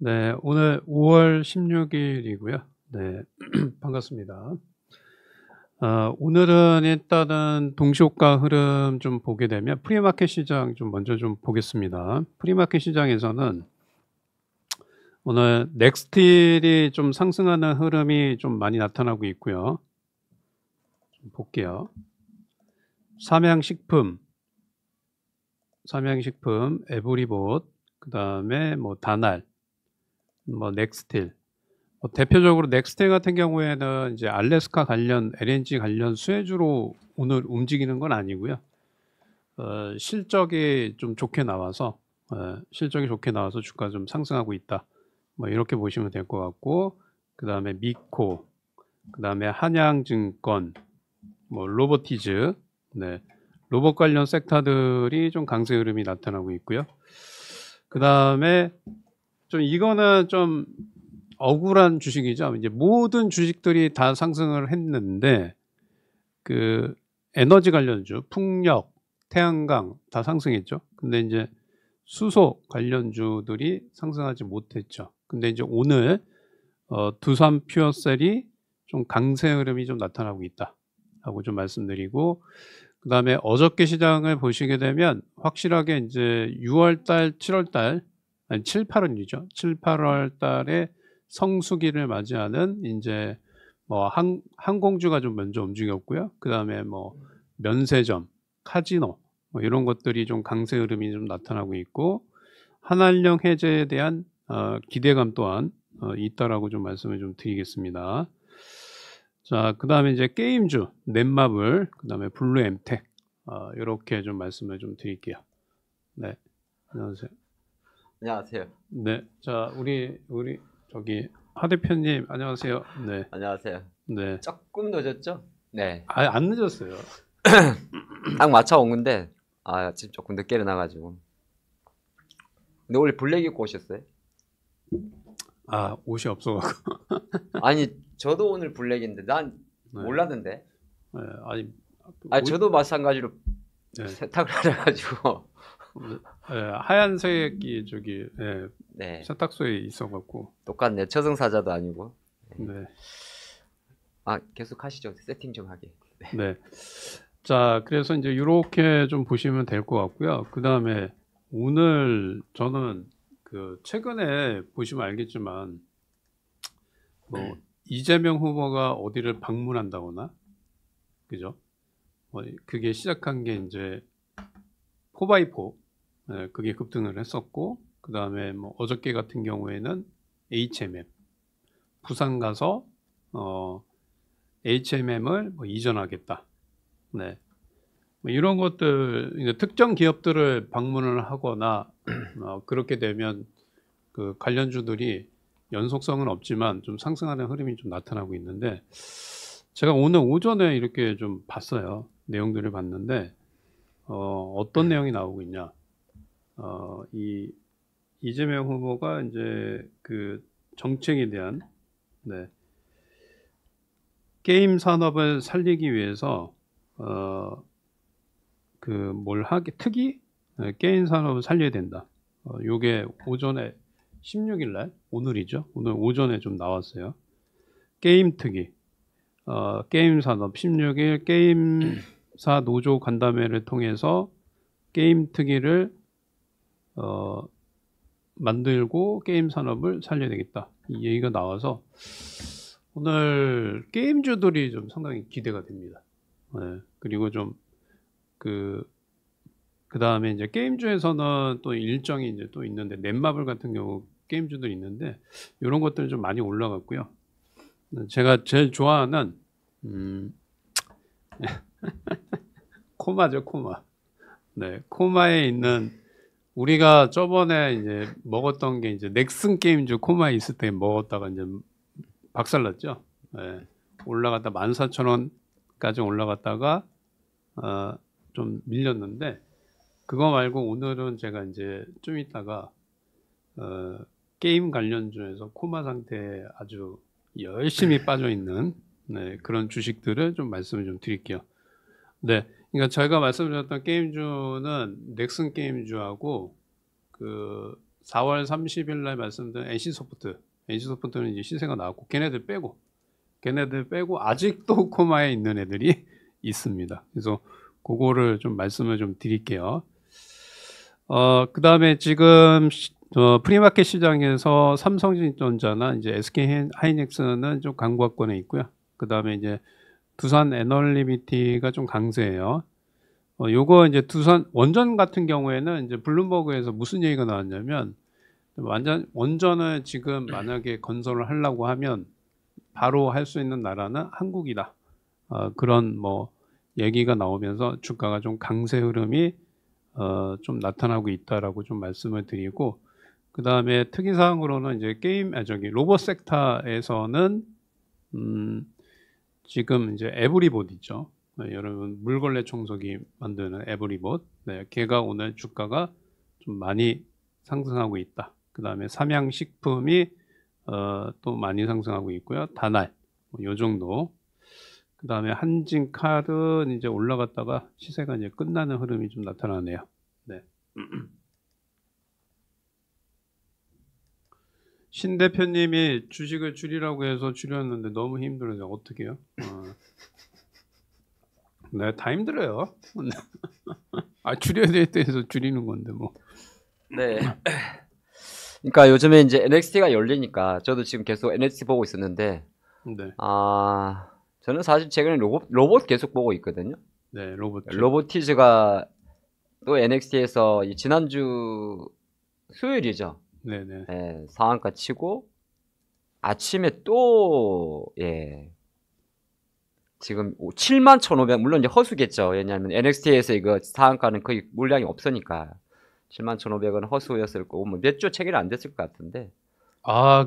네, 오늘 5월 16일이고요. 네, 반갑습니다. 오늘은 일단은 동시효과 흐름 좀 보게 되면 프리마켓 시장 좀 먼저 좀 보겠습니다. 프리마켓 시장에서는 오늘 넥스틸이 좀 상승하는 흐름이 좀 많이 나타나고 있고요. 좀 볼게요. 삼양식품, 에브리봇, 그 다음에 뭐 다날, 뭐 넥스틸. 대표적으로 넥스텔 같은 경우에는 이제 알래스카 관련 LNG 관련 수혜주로 오늘 움직이는 건 아니고요. 실적이 좀 좋게 나와서 주가 좀 상승하고 있다. 뭐 이렇게 보시면 될 것 같고, 그 다음에 미코, 그 다음에 한양증권, 뭐 로보티즈, 네, 로봇 관련 섹터들이 좀 강세 흐름이 나타나고 있고요. 그 다음에 좀 이거는 좀 억울한 주식이죠. 이제 모든 주식들이 다 상승을 했는데 그 에너지 관련주, 풍력, 태양광 다 상승했죠. 근데 이제 수소 관련주들이 상승하지 못했죠. 근데 이제 오늘 두산 퓨어셀이 좀 강세 흐름이 좀 나타나고 있다 하고 좀 말씀드리고, 그 다음에 어저께 시장을 보시게 되면 확실하게 이제 6월달, 7월달, 아니 7, 8월이죠. 7, 8월 달에 성수기를 맞이하는 이제 뭐 항공주가 좀 먼저 움직였고요. 그 다음에 뭐 면세점, 카지노 뭐 이런 것들이 좀 강세 흐름이 좀 나타나고 있고, 한한령 해제에 대한 기대감 또한 있다라고 좀 말씀을 좀 드리겠습니다. 자, 그 다음에 이제 게임주, 넷마블, 그 다음에 블루엠텍, 이렇게 좀 말씀을 좀 드릴게요. 네, 안녕하세요. 안녕하세요. 네, 자, 우리 저기 하 대표님, 안녕하세요. 네, 안녕하세요. 네. 조금 늦었죠? 네. 안 늦었어요. 딱 맞춰 온 건데 지금 조금 늦게 일어나가지고. 근데 원래 블랙 입고 오셨어요? 옷이 없어갖고. 아니 저도 오늘 블랙인데 난 네. 몰랐는데. 네, 저도 마찬가지로 네. 세탁을 하셔가지고. 네, 하얀색이 저기 네. 세탁소에 있어갖고. 똑같네. 저승사자도 아니고. 네. 계속 하시죠. 세팅 좀 하게. 네. 네. 자, 그래서 이제 이렇게 좀 보시면 될 것 같고요. 그 다음에 오늘 저는 그 최근에 보시면 알겠지만 뭐 이재명 후보가 어디를 방문한다거나, 그죠? 그게 시작한 게 이제 4x4, 그게 급등을 했었고, 그 다음에 뭐 어저께 같은 경우에는 HMM, 부산 가서 HMM을 뭐 이전하겠다. 네. 뭐 이런 것들, 특정 기업들을 방문을 하거나 그렇게 되면 그 관련주들이 연속성은 없지만 좀 상승하는 흐름이 좀 나타나고 있는데, 제가 오늘 오전에 이렇게 좀 봤어요. 내용들을 봤는데 어떤 내용이 나오고 있냐. 이 이재명 후보가 이제 그 정책에 대한 게임 산업을 살리기 위해서 특이 게임 산업을 살려야 된다. 요게 오전에 16일 날, 오늘이죠. 오늘 오전에 좀 나왔어요. 게임 특이, 게임 산업 16일 게임사 노조 간담회를 통해서 게임 특이를 만들고 게임 산업을 살려야 되겠다. 이 얘기가 나와서 오늘 게임주들이 좀 상당히 기대가 됩니다. 네, 그리고 좀 그 다음에 이제 게임주에서는 또 일정이 이제 또 있는데, 넷마블 같은 경우 게임주들이 있는데, 이런 것들은 좀 많이 올라갔고요. 제가 제일 좋아하는, 코마죠, 코마. 네, 코마에 있는, 우리가 저번에 이제 먹었던 게 이제 넥슨 게임주 코마에 있을 때 먹었다가 이제 박살났죠. 네, 올라갔다 14,000원까지 올라갔다가, 좀 밀렸는데, 그거 말고 오늘은 제가 이제 좀 이따가 게임 관련주에서 코마 상태에 아주 열심히 빠져 있는 그런 주식들을 좀 말씀을 좀 드릴게요. 네, 그러니까 저희가 말씀드렸던 게임주는 넥슨 게임주하고 그 4월 30일 날 말씀드린 NC소프트는 이제 시세가 나왔고 걔네들 빼고 아직도 코마에 있는 애들이 있습니다. 그래서 그거를 좀 말씀을 좀 드릴게요. 그다음에 지금 프리마켓 시장에서 삼성전자나 이제 SK 하이닉스는 좀 강보권에 있고요. 그다음에 이제 두산 에너리미티가 좀 강세예요. 요거 이제 두산 원전 같은 경우에는 이제 블룸버그에서 무슨 얘기가 나왔냐면 원전을 지금 만약에 건설을 하려고 하면 바로 할 수 있는 나라는 한국이다. 그런 뭐 얘기가 나오면서 주가가 좀 강세 흐름이 좀 나타나고 있다라고 좀 말씀을 드리고, 그 다음에 특이사항으로는 이제 로봇 섹터에서는 지금 이제 에브리봇 있죠. 네, 여러분 물걸레 청소기 만드는 에브리봇, 네, 걔가 오늘 주가가 좀 많이 상승하고 있다. 그 다음에 삼양식품이 또 많이 상승하고 있고요. 다날 요 정도. 그 다음에 한진칼은 이제 올라갔다가 시세가 이제 끝나는 흐름이 좀 나타나네요. 네. 신 대표님이 주식을 줄이라고 해서 줄였는데 너무 힘들어요. 어떻게 해요? 네, 다 힘들어요. 줄여야 될 때에서 줄이는 건데 뭐. 네. 그러니까 요즘에 이제 NXT가 열리니까 저도 지금 계속 NXT 보고 있었는데, 네. 저는 사실 최근에 로봇 계속 보고 있거든요. 네, 로보티즈가 또 NXT에서 지난주 수요일이죠. 네네. 예, 상한가 치고 아침에 또 지금 71,500, 물론 이제 허수겠죠. 왜냐하면 NXT에서 이거 상한가는 거의 물량이 없으니까 71,500은 허수였을 거고 뭐 몇 주 체결이 안 됐을 것 같은데.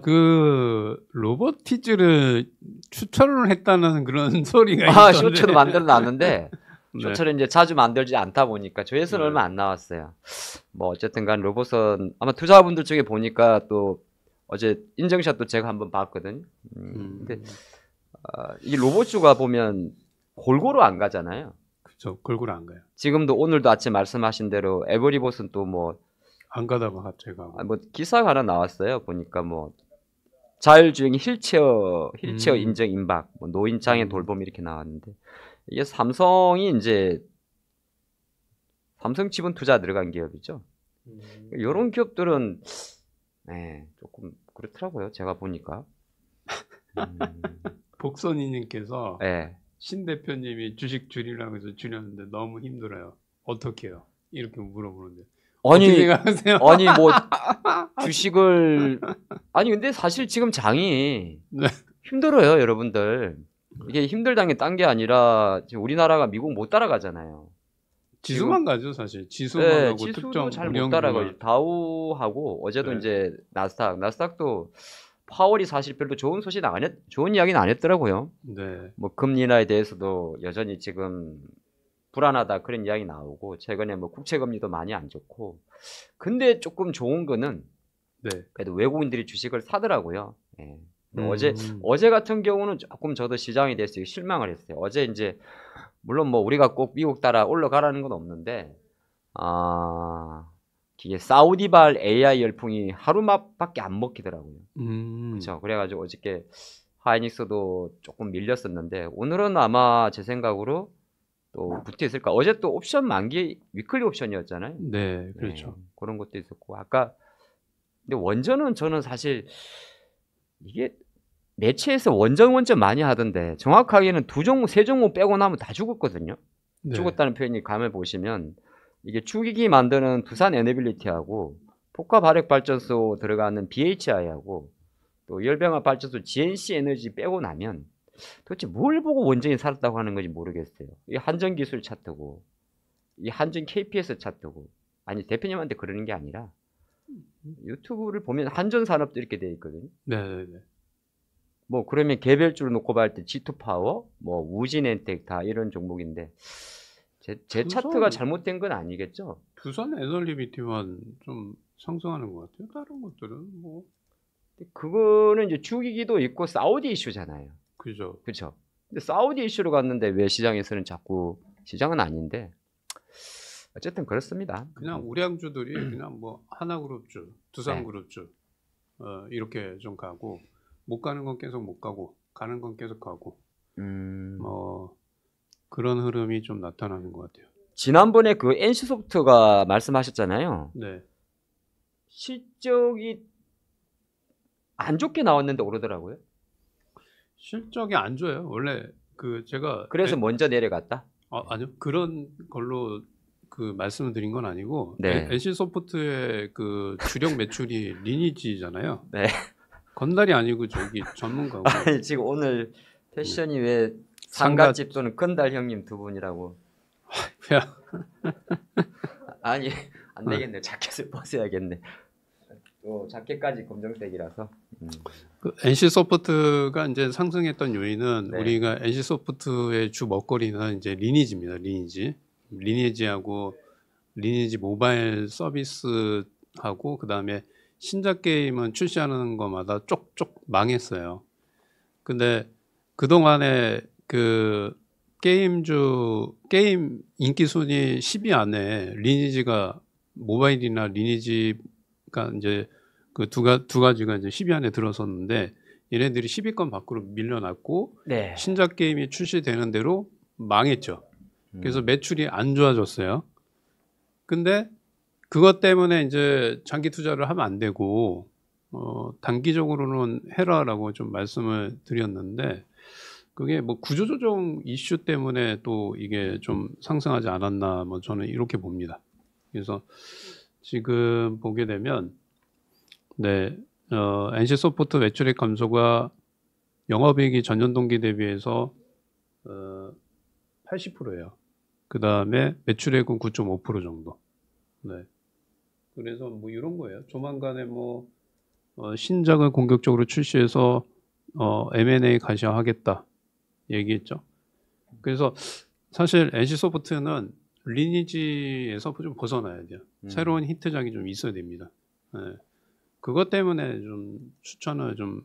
그 로보티즈를 추천을 했다는 그런 소리가 있던데. 쇼츠도 만들어 놨는데 네. 쇼츠를 이제 자주 만들지 않다 보니까 조회수는 네. 얼마 안 나왔어요. 뭐 어쨌든 간 로봇은 아마 투자분들 중에 보니까 또 어제 인증샷도 제가 한번 봤거든요. 근데 이 로봇주가 보면 골고루 안 가잖아요. 그렇죠. 골고루 안 가요. 지금도 오늘도 아침 말씀하신 대로 에버리봇은 또 뭐 안 가다가 갑자기 가고. 뭐 기사가 하나 나왔어요. 보니까 뭐 자율주행 휠체어 인증 임박, 뭐 노인장애 돌봄 이렇게 나왔는데, 이게 삼성이 이제 삼성 지분 투자 들어간 기업이죠. 이런 기업들은 조금 그렇더라고요. 제가 보니까. 복선이님께서 네. 신 대표님이 주식 줄이라고 해서 줄였는데 너무 힘들어요. 어떻게 해요? 이렇게 물어보는데. 어떻게 생각하세요? 아니 뭐 주식을 근데 사실 지금 장이 네. 힘들어요, 여러분들. 이게 힘들다는 게 딴 게 아니라 지금 우리나라가 미국 못 따라가잖아요. 지수만 가죠, 사실. 지수만 가고 지수도 특정 잘 못 따라가요. 다우하고 어제도 이제 나스닥도 파월이 사실 별로 좋은 좋은 이야기는 안 했더라고요. 네. 뭐 금리 인하에 대해서도 여전히 지금 불안하다 그런 이야기 나오고, 최근에 뭐 국채 금리도 많이 안 좋고. 근데 조금 좋은 거는 그래도 외국인들이 주식을 사더라고요. 어제 같은 경우는 조금 저도 시장에 대해서 실망을 했어요. 어제 이제 물론 뭐 우리가 꼭 미국 따라 올라가라는 건 없는데, 이게 사우디발 AI 열풍이 하루밖에 안 먹히더라고요. 그렇죠. 그래가지고 어저께 하이닉스도 조금 밀렸었는데, 오늘은 아마 제 생각으로 또 붙어 있을까. 어제 또 옵션 만기 위클리 옵션이었잖아요. 네, 그렇죠. 그런 것도 있었고, 근데 원전은 저는 사실 이게 매체에서 원전 많이 하던데, 정확하게는 세 종목 빼고 나면 다 죽었거든요. 네. 죽었다는 표현이 감을 보시면, 이게 축이기 만드는 두산 에너빌리티하고 포카 발력 발전소 들어가는 BHI하고 또 열병합 발전소 GNC 에너지 빼고 나면 도대체 뭘 보고 원전이 살았다고 하는 건지 모르겠어요. 이 한전 기술 차트고, 이 한전 KPS 차트고. 아니, 대표님한테 그러는 게 아니라 유튜브를 보면 한전 산업도 이렇게 되어 있거든요. 네. 뭐 그러면 개별주로 놓고 봤을 때 G2 파워, 뭐 우진엔텍 다 이런 종목인데, 제 차트가 잘못된 건 아니겠죠? 두산 에너리미티만 좀 상승하는 것 같아요. 다른 것들은 뭐. 그거는 이제 주기기도 있고 사우디 이슈잖아요. 그죠. 근데 사우디 이슈로 갔는데 왜 시장에서는 자꾸, 시장은 아닌데, 어쨌든 그렇습니다. 그냥 우량주들이 그냥 뭐 하나그룹주, 네. 두산그룹주 이렇게 좀 가고 못 가는 건 계속 못 가고 가는 건 계속 가고 뭐 그런 흐름이 좀 나타나는 것 같아요. 지난번에 그 NC소프트가 말씀하셨잖아요. 네. 실적이 안 좋게 나왔는데 오르더라고요. 실적이 안 좋아요. 원래 그 제가 그래서 먼저 내려갔다. 아니요. 그런 걸로 그 말씀을 드린 건 아니고 네. NC소프트의 그 주력 매출이 리니지잖아요. 네. 건달이 아니고 저기 전문가고. 아니, 지금 오늘 패션이 왜 상가집 또는 건달 형님 두 분이라고. 야, 아니 안 되겠네. 자켓을 벗어야겠네. 또 자켓까지 검정색이라서. 그 NC소프트가 이제 상승했던 요인은 네. 우리가 NC소프트의 주 먹거리는 이제 리니지입니다. 리니지하고 리니지 모바일 서비스하고 그다음에 신작 게임은 출시하는 것마다 쪽쪽 망했어요. 근데 그동안에 그 게임 인기 순위 10위 안에 리니지가 모바일이나 리니지가 이제 그 두 가지가 이제 10위 안에 들어섰는데 얘네들이 10위권 밖으로 밀려났고 네. 신작 게임이 출시되는 대로 망했죠. 그래서 매출이 안 좋아졌어요. 근데 그것 때문에 이제 장기 투자를 하면 안 되고 단기적으로는 해라라고 좀 말씀을 드렸는데 그게 뭐 구조조정 이슈 때문에 또 이게 좀 상승하지 않았나 뭐 저는 이렇게 봅니다. 그래서 지금 보게 되면 네, NC소프트 매출액 감소가 영업이익이 전년 동기 대비해서 80%예요. 그 다음에 매출액은 9.5% 정도. 네. 그래서 뭐 이런 거예요. 조만간에 뭐 신작을 공격적으로 출시해서 M&A 가시화하겠다 얘기했죠. 그래서 사실 NC소프트는 리니지에서 좀 벗어나야 돼요. 새로운 히트작이 좀 있어야 됩니다. 네. 그것 때문에 좀 추천을 좀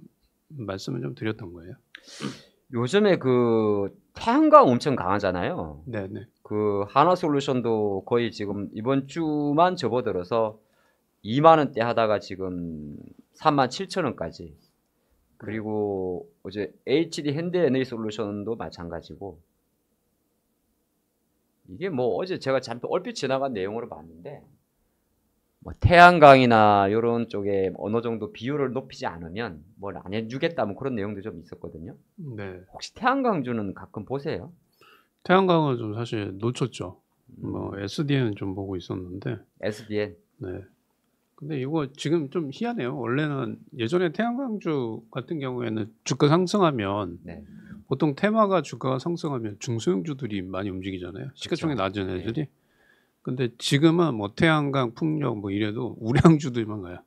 말씀을 좀 드렸던 거예요. 요즘에 그 태양광 엄청 강하잖아요. 네네. 그 한화솔루션도 거의 지금 이번 주만 접어들어서 2만 원대 하다가 지금 37,000원까지. 그리고 어제 HD 현대에너지솔루션도 마찬가지고. 이게 뭐 어제 제가 잠깐 얼핏 지나간 내용으로 봤는데 뭐 태양광이나 이런 쪽에 어느 정도 비율을 높이지 않으면 뭘 안 해주겠다 뭐 그런 내용도 좀 있었거든요. 네. 혹시 태양광주는 가끔 보세요? 태양광은 좀 사실 놓쳤죠. 뭐 SDN은 좀 보고 있었는데. SDN. 네. 근데 이거 지금 좀 희한해요. 원래는 예전에 태양광주 같은 경우에는 주가 상승하면 네. 보통 테마가 주가가 상승하면 중소형주들이 많이 움직이잖아요. 시가총액 낮은 애들이. 근데 지금은 뭐 태양광, 풍력 뭐 이래도 우량주들만 가요.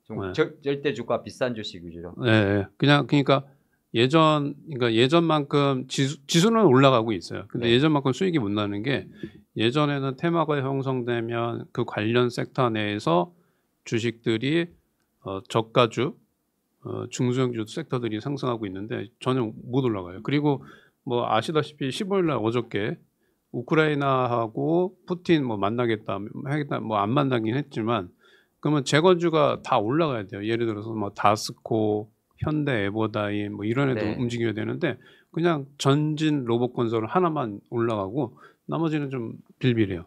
좀 네. 절대 주가 비싼 주식 위주로. 네, 그러니까 예전만큼 지수는 올라가고 있어요. 근데 네. 예전만큼 수익이 못 나는 게 예전에는 테마가 형성되면 그 관련 섹터 내에서 주식들이 저가주, 중소형주 sek터들이 상승하고 있는데 전혀 못 올라가요. 그리고 뭐 아시다시피 15일 날 어저께 우크라이나하고 푸틴 뭐 만나겠다 하겠다 뭐 안 만나긴 했지만 그러면 재건주가 다 올라가야 돼요. 예를 들어서 뭐 다스코, 현대, 에버다인 뭐 이런 애도 네. 움직여야 되는데 그냥 전진 로봇 건설 하나만 올라가고 나머지는 좀 빌빌해요.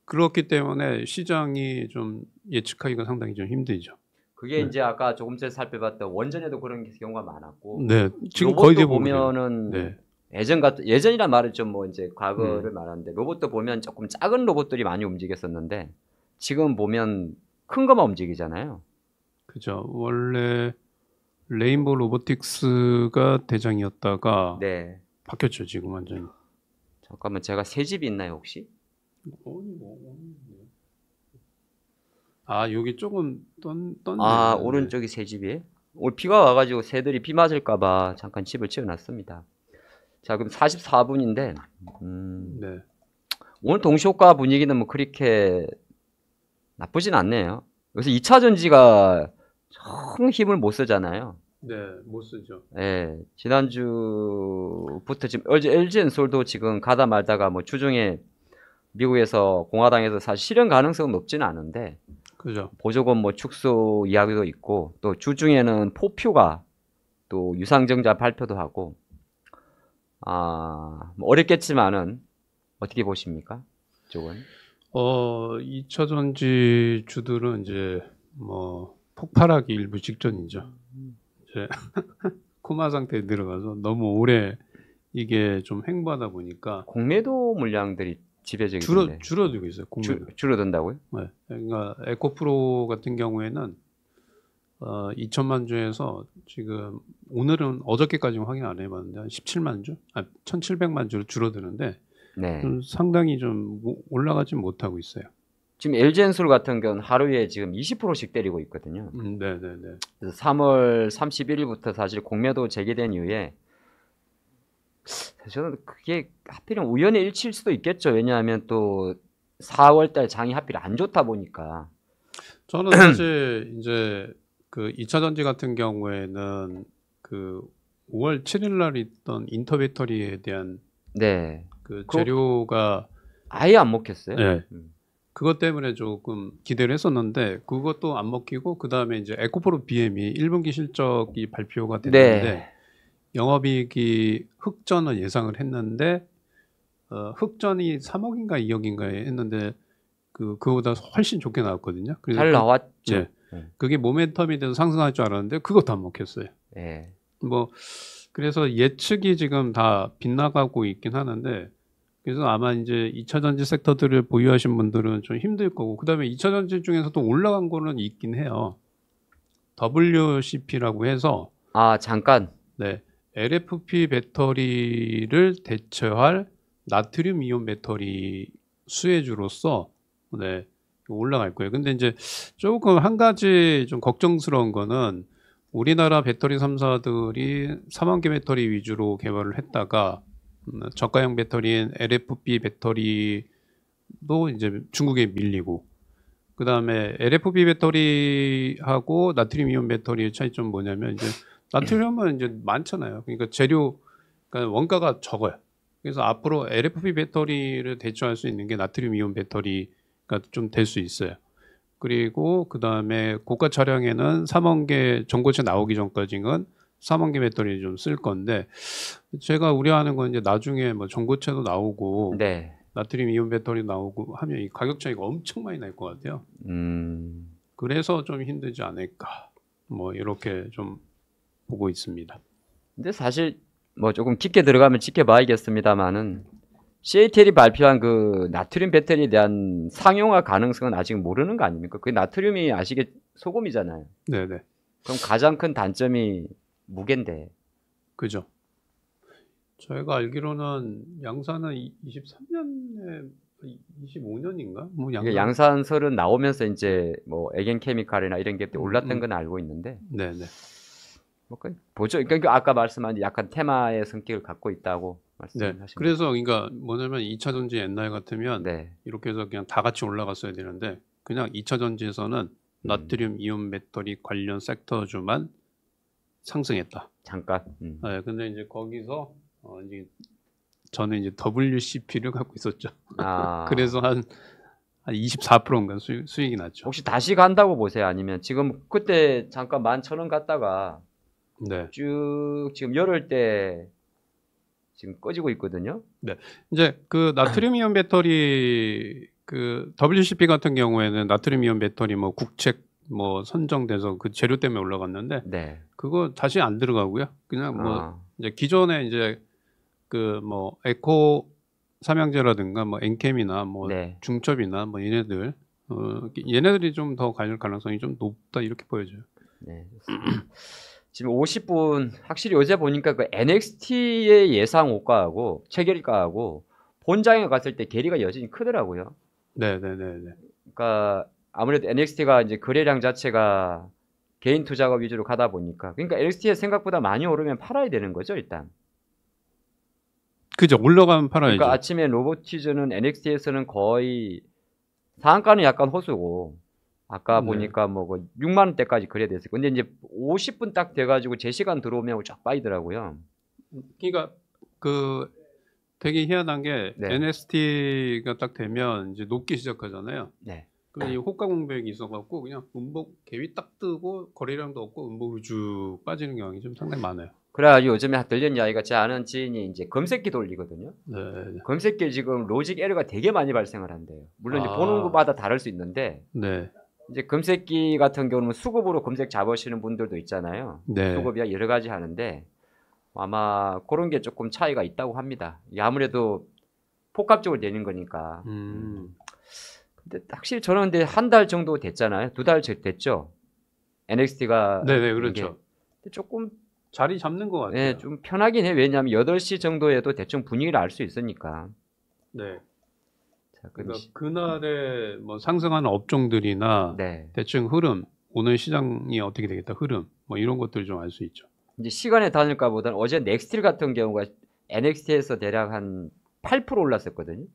그렇기 때문에 시장이 좀 예측하기가 상당히 좀 힘들죠. 그게 이제 아까 조금 전에 살펴봤던 원전에도 그런 경우가 많았고. 네, 지금 로봇도 거의 대부분 그래요. 보면은 네. 예전이란 말은 좀 뭐 이제 과거를 말하는데 로봇도 보면 조금 작은 로봇들이 많이 움직였었는데 지금 보면 큰 것만 움직이잖아요. 그죠. 원래 레인보우 로보틱스가 대장이었다가 네. 바뀌었죠. 지금 완전히. 잠깐만 제가 새 집이 있나요 혹시? 아 여기 조금 떴네. 아 오른쪽이 새 집이에요? 오늘 비가 와가지고 새들이 비 맞을까봐 잠깐 집을 지어놨습니다. 자 그럼 44분인데 네. 오늘 동시효과 분위기는 뭐 그렇게 나쁘진 않네요. 여기서 2차 전지가 정 힘을 못 쓰잖아요. 네, 못 쓰죠. 예, 지난주부터 지금 LG 엔솔도 지금 가다 말다가 뭐 주중에 미국에서 공화당에서 사실 실현 가능성은 높지는 않은데 그죠. 보조금 뭐 축소 이야기도 있고 또 주중에는 포퓨가 또 유상증자 발표도 하고 뭐 어렵겠지만은 어떻게 보십니까? 이쪽은? 2차 전지 주들은 이제 뭐 폭발하기 일부 직전이죠. 이제 코마 상태에 들어가서 너무 오래 이게 좀 횡보하다 보니까 공매도 물량들이 지배적인데 줄어들고 있어요. 공매도. 줄어든다고요? 네. 그러니까 에코프로 같은 경우에는 2천만 주에서 지금 오늘은 어저께까지 확인 안 해봤는데 한 17만 주, 1,700만 주로 줄어드는데 네. 좀 상당히 좀 올라가지 못하고 있어요. 지금 LG엔솔 같은 경우는 하루에 지금 20%씩 때리고 있거든요. 네네네. 그래서 3월 31일부터 사실 공매도 재개된 이후에 저는 그게 하필이면 우연의 일치일 수도 있겠죠. 왜냐하면 또 4월달 장이 하필 안 좋다 보니까. 저는 사실 이제 그 2차 전지 같은 경우에는 그 5월 7일 날 있던 인터 배터리에 대한 네. 그 재료가 아예 안 먹혔어요. 네. 그것 때문에 조금 기대를 했었는데 그것도 안 먹히고 그 다음에 이제 에코프로 BM이 1분기 실적이 발표가 됐는데 네. 영업이익이 흑전을 예상을 했는데 흑전이 3억인가 2억인가에 했는데 그거보다 훨씬 좋게 나왔거든요. 그래서 잘 나왔죠. 네. 그게 모멘텀이 돼서 상승할 줄 알았는데 그것도 안 먹혔어요. 네. 뭐 그래서 예측이 지금 다 빗나가고 있긴 하는데 그래서 아마 이제 2차 전지 섹터들을 보유하신 분들은 좀 힘들 거고 그다음에 2차 전지 중에서도 올라간 거는 있긴 해요. WCP라고 해서 잠깐. 네. LFP 배터리를 대체할 나트륨 이온 배터리 수혜주로서 네. 올라갈 거예요. 근데 이제 조금 한 가지 좀 걱정스러운 거는 우리나라 배터리 3사들이 4만 개 배터리 위주로 개발을 했다가 저가형 배터리인 LFP 배터리도 이제 중국에 밀리고 그 다음에 LFP 배터리하고 나트륨 이온 배터리의 차이점 뭐냐면 이제 나트륨은 이제 많잖아요. 그러니까 재료, 그러니까 원가가 적어요. 그래서 앞으로 LFP 배터리를 대체할 수 있는 게 나트륨 이온 배터리가 좀 될 수 있어요. 그리고 그 다음에 고가 차량에는 3만 개 전고체 나오기 전까지는 4만 개 배터리 좀 쓸 건데 제가 우려하는 건 이제 나중에 뭐 전고체도 나오고 네. 나트륨 이온 배터리 나오고 하면 이 가격 차이가 엄청 많이 날 것 같아요. 그래서 좀 힘들지 않을까. 뭐 이렇게 좀 보고 있습니다. 근데 사실 뭐 조금 깊게 들어가면 지켜봐야겠습니다만은 CATL이 발표한 그 나트륨 배터리에 대한 상용화 가능성은 아직 모르는 거 아닙니까? 그 나트륨이 아시게 소금이잖아요. 네네. 그럼 가장 큰 단점이 무게인데. 그죠. 저희가 알기로는 양산은 23년에 25년인가? 뭐 이게 양산설은 나오면서 이제 뭐 에겐케미칼이나 이런 게 올랐던 건 알고 있는데. 네네. 뭐 보죠. 그러니까 아까 말씀한 약간 테마의 성격을 갖고 있다고 말씀하신 네. 그래서 그러니까 뭐냐면 2차 전지 옛날 같으면 네. 이렇게 해서 그냥 다 같이 올라갔어야 되는데 그냥 2차 전지에서는 나트륨 이온 배터리 관련 섹터주만 상승했다. 잠깐. 네, 근데 이제 거기서 이제 저는 이제 WCP를 갖고 있었죠. 그래서 한 24%인가 수익이 났죠. 혹시 다시 간다고 보세요? 아니면 지금 그때 잠깐 11,000원 갔다가 네. 쭉 지금 열흘 때 지금 꺼지고 있거든요. 네. 이제 그 나트륨 이온 배터리 그 WCP 같은 경우에는 나트륨 이온 배터리 뭐 국책 뭐 선정돼서 그 재료 때문에 올라갔는데 네. 그거 다시 안 들어가고요. 그냥 뭐 이제 기존에 이제 그 뭐 에코 삼양제라든가 뭐 엔캠이나 뭐 네. 중첩이나 뭐 얘네들 얘네들이 좀 더 갈 가능성이 좀 높다 이렇게 보여져요. 네. 지금 50분 확실히 어제 보니까 그 NXT의 예상 호가하고 체결가하고 본장에 갔을 때 괴리가 여전히 크더라고요. 네네네네. 그러니까 아무래도 NXT가 이제 거래량 자체가 개인 투자가 위주로 가다 보니까 그러니까 NXT에 생각보다 많이 오르면 팔아야 되는 거죠 일단. 그죠. 올라가면 팔아야죠. 그러니까 아침에 로보티즈는 NXT에서는 거의 상한가는 약간 호수고 아까 보니까 뭐 6만 원대까지 거래가 됐어요. 근데 이제 50분 딱 돼가지고 제 시간 들어오면 쫙 빠지더라고요. 그러니까 그 되게 희한한 게 네. NST가 딱 되면 이제 녹기 시작하잖아요. 네. 그럼 이 호가 공백이 있어갖고 그냥 음봉 갭이 딱 뜨고 거래량도 없고 음봉으로 쭉 빠지는 경향이 좀 상당히 많아요. 그래가지고 요즘에 들리는 이야기가 제 아는 지인이 이제 검색기 돌리거든요. 네. 검색기에 지금 로직 에러가 되게 많이 발생을 한대요. 물론 이제 보는 것마다 다를 수 있는데 네. 이제 검색기 같은 경우는 수급으로 검색 잡으시는 분들도 있잖아요. 네. 수급이야 여러 가지 하는데 아마 그런 게 조금 차이가 있다고 합니다. 이게 아무래도 복합적으로 되는 거니까. 근데 확실히 저는 근데 한 달 정도 됐잖아요. 2달 됐죠. NXT가 네네 그렇죠. 조금 자리 잡는 것 같아요. 네, 좀 편하긴 해. 왜냐하면 8시 정도에도 대충 분위기를 알 수 있으니까. 네. 자, 그러니까 그날에 뭐 상승하는 업종들이나 네. 대충 흐름, 오늘 시장이 어떻게 되겠다 흐름, 뭐 이런 것들 좀 알 수 있죠. 이제 시간에 다닐까보다는 어제 넥스틸 같은 경우가 NXT에서 대략 한 8% 올랐었거든요.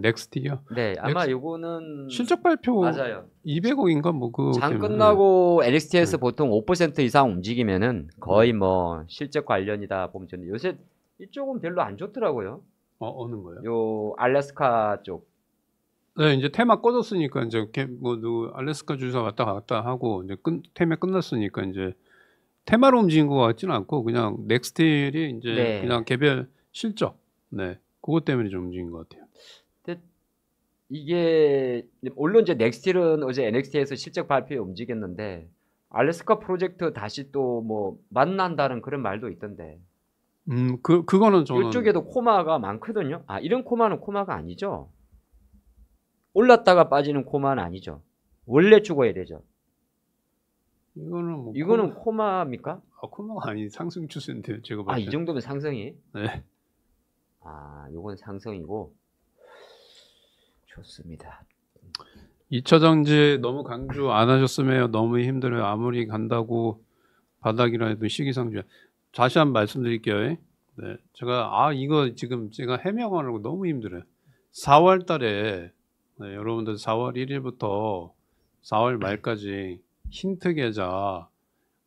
넥스티요? 네, 아마 요거는 실적 발표 맞아요. 200억인가 뭐 그 장 끝나고 NXT에서 네. 보통 5% 이상 움직이면은 거의 뭐 실적 관련이다 보면 저는 요새 이쪽은 별로 안 좋더라고요. 어느 거요? 요 알래스카 쪽. 네, 이제 테마 꺼졌으니까 이제 뭐 알래스카 주사 왔다 갔다 하고 이제 테마 끝났으니까 이제 테마로 움직인 것 같지는 않고 그냥 넥스틸이 이제 네. 그냥 개별 실적, 네, 그것 때문에 좀 움직인 것 같아요. 근데 이게 물론 이제 넥스틸은 어제 NXT에서 실적 발표에 움직였는데 알래스카 프로젝트 다시 또 뭐 만난다는 그런 말도 있던데. 그거는 저는 이쪽에도 코마가 많거든요. 아, 이런 코마는 코마가 아니죠. 올랐다가 빠지는 코마는 아니죠. 원래 죽어야 되죠. 이거는 뭐 이거는 코마입니까? 코마가 아닌 상승 추세인데요, 제가 아, 봤을 이 때. 정도면 상승이? 네. 아, 요건 상승이고. 좋습니다. 2차 정지 너무 강조 안 하셨으면 너무 힘들어요. 아무리 간다고 바닥이라 해도 시기상조야. 다시 한번 말씀드릴게요. 네, 제가 이거 지금 제가 해명하려고 너무 힘들어요. 4월 달에 여러분들 4월 1일부터 4월 말까지 힌트 계좌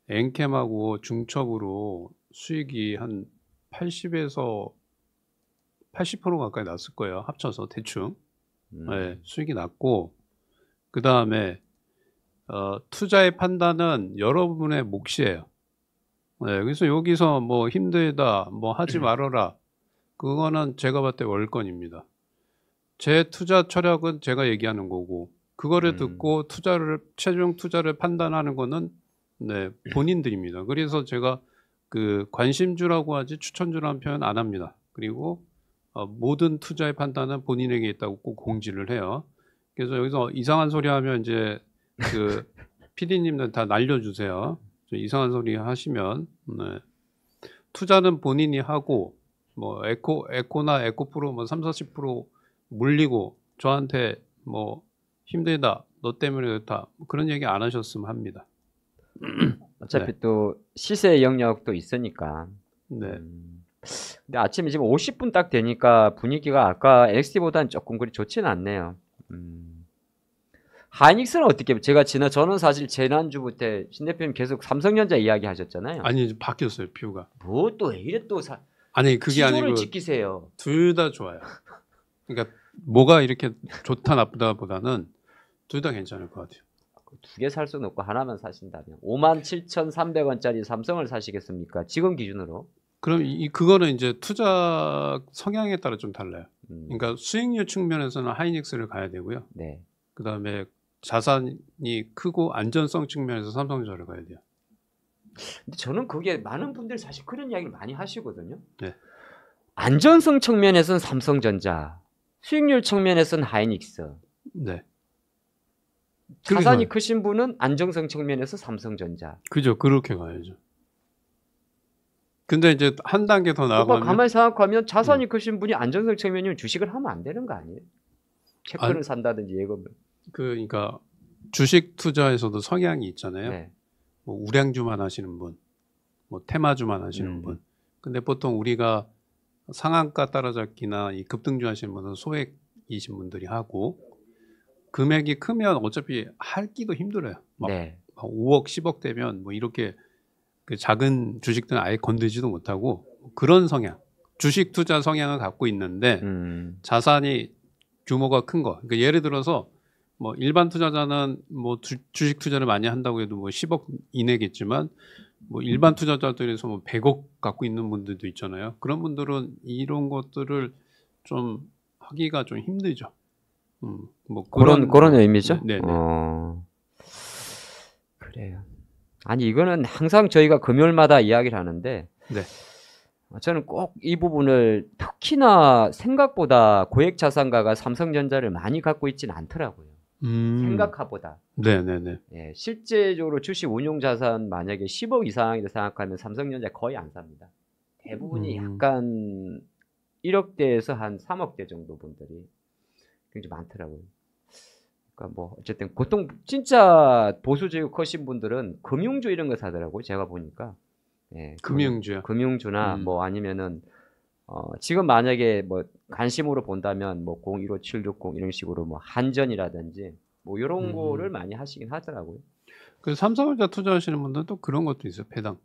엔캠하고 중첩으로 수익이 한 80에서 80% 가까이 났을 거예요. 합쳐서 대충. 네, 수익이 났고 그 다음에 투자의 판단은 여러분의 몫이에요. 네, 그래서 여기서 뭐 힘들다, 뭐 하지 말아라, 그거는 제가 봤을 때 월권입니다. 제 투자 철학은 제가 얘기하는 거고 그거를 듣고 최종 투자를 판단하는 거는 네, 본인들입니다. 그래서 제가 그 관심주라고 하지 추천주라는 표현 안 합니다. 그리고 모든 투자의 판단은 본인에게 있다고 꼭 공지를 해요. 그래서 여기서 이상한 소리 하면 이제 그 PD님들 다 날려주세요. 이상한 소리 하시면 네. 투자는 본인이 하고 뭐 에코나 에코프로 뭐 30-40% 물리고 저한테 뭐 힘들다, 너 때문에 그렇다, 그런 얘기 안 하셨으면 합니다. 어차피 네. 또 시세 영역도 있으니까. 네. 근데 아침에 지금 50분 딱 되니까 분위기가 아까 NXT보다는 조금 그리 좋지는 않네요. 하이닉스는 어떻게, 저는 사실 지난주부터 신 대표님 계속 삼성전자 이야기 하셨잖아요. 아니 이제 바뀌었어요, 뷰가. 뭐 또 왜 이래 또 아니 그게 시조를 아니고 지키세요. 둘 다 좋아요. 그러니까 뭐가 이렇게 좋다 나쁘다 보다는 둘 다 괜찮을 것 같아요. 두 개 살 수는 없고 하나만 사신다면 57,300원짜리 삼성을 사시겠습니까? 지금 기준으로. 그럼 그거는 이제 투자 성향에 따라 좀 달라요. 그러니까 수익률 측면에서는 하이닉스를 가야 되고요. 네. 그 다음에 자산이 크고 안전성 측면에서 삼성전자를 가야 돼요. 근데 저는 그게 많은 분들이 사실 그런 이야기를 많이 하시거든요. 네. 안전성 측면에서는 삼성전자, 수익률 측면에서는 하이닉스. 네. 자산이 크신 분은 안정성 측면에서 삼성전자. 그죠, 그렇게 가야죠. 근데 이제 한 단계 더 나아가면 가만히 생각하면 자산이 크신 분이 안정성 측면이면 주식을 하면 안 되는 거 아니에요? 채권을 산다든지 예금을. 그러니까 주식 투자에서도 성향이 있잖아요. 네. 뭐 우량주만 하시는 분, 뭐 테마주만 하시는 분. 근데 보통 우리가 상한가 따라잡기나 이 급등주 하시는 분은 소액이신 분들이 하고, 금액이 크면 어차피 할기도 힘들어요. 막 네. 5억, 10억 되면 뭐 이렇게 그 작은 주식들은 아예 건들지도 못하고 그런 성향, 주식 투자 성향을 갖고 있는데 자산이 규모가 큰 거. 그러니까 예를 들어서 뭐 일반 투자자는 뭐 주식 투자를 많이 한다고 해도 뭐 10억 이내겠지만 뭐 일반 투자자들에서 뭐 100억 갖고 있는 분들도 있잖아요. 그런 분들은 이런 것들을 좀 하기가 좀 힘들죠. 뭐 그런 의미죠. 네네. 그래요. 아니 이거는 항상 저희가 금요일마다 이야기를 하는데 네. 저는 꼭 이 부분을 특히나 생각보다 고액 자산가가 삼성전자를 많이 갖고 있지는 않더라고요. 생각보다. 네네네. 예, 실제적으로 주식 운용 자산 만약에 10억 이상이다 생각하면 삼성전자 거의 안 삽니다. 대부분이 약간 1억대에서 한 3억대 정도 분들이 굉장히 많더라고요. 그러니까 뭐 어쨌든 보통 진짜 보수적이고 커신 분들은 금융주 이런 거 사더라고요. 제가 보니까. 예, 금융주요. 금융주나 뭐 아니면은 지금 만약에 뭐 관심으로 본다면 뭐 015760 이런 식으로 뭐 한전이라든지 뭐 이런 거를 많이 하시긴 하더라고요. 그 삼성전자 투자하시는 분들도 그런 것도 있어요. 배당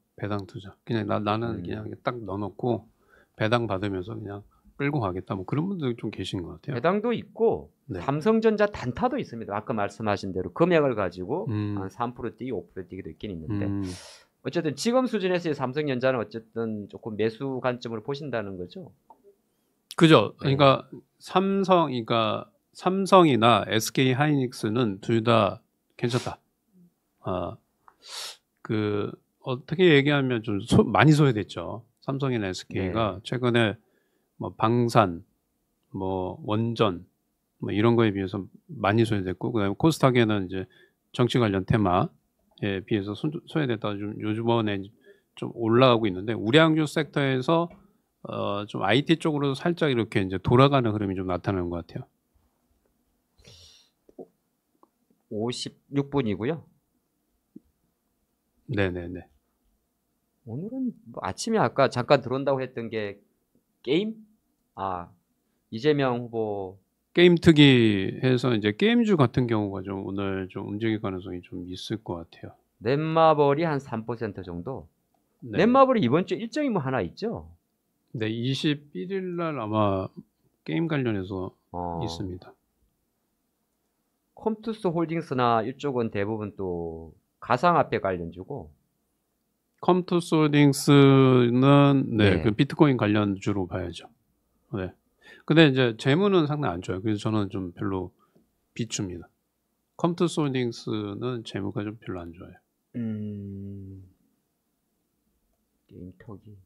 투자. 그냥 나는 그냥 딱 넣어놓고 배당 받으면서 그냥 끌고 가겠다. 뭐 그런 분들이 좀 계신 것 같아요. 배당도 있고 네. 삼성전자 단타도 있습니다. 아까 말씀하신 대로 금액을 가지고 한 3% 뛰기 5% 뛰기도 있긴 있는데 어쨌든 지금 수준에서의 삼성전자는 어쨌든 조금 매수 관점으로 보신다는 거죠. 그죠. 그러니까 삼성이나 SK 하이닉스는 둘 다 괜찮다. 그 어떻게 얘기하면 좀 많이 소외됐죠. 삼성이나 SK가 최근에 뭐 방산, 뭐 원전, 뭐 이런 거에 비해서 많이 소외됐고, 그다음에 코스닥에는 이제 정치 관련 테마에 비해서 소외됐다가 좀 요즘에 좀 올라가고 있는데, 우량주 섹터에서 좀 IT 쪽으로 살짝 이렇게 이제 돌아가는 흐름이 좀 나타나는 것 같아요. 56분이고요. 네네네. 오늘은 뭐 아침에 아까 잠깐 들어온다고 했던 게 게임? 이재명 후보 게임 특이해서 이제 게임주 같은 경우가 좀 오늘 좀 움직일 가능성이 좀 있을 것 같아요. 넷마블이 한 3% 정도. 네. 넷마블이 이번 주 일정이 뭐 하나 있죠? 네, 21일 날 아마 게임 관련해서 있습니다. 컴투스 홀딩스나 이쪽은 대부분 또 가상화폐 관련주고. 컴투솔딩스는 그 비트코인 관련주로 봐야죠. 네. 근데 이제 재무는 상당히 안 좋아요. 그래서 저는 좀 별로 비춥니다. 컴투솔딩스는 재무가 좀 별로 안 좋아요. 게임 턱이.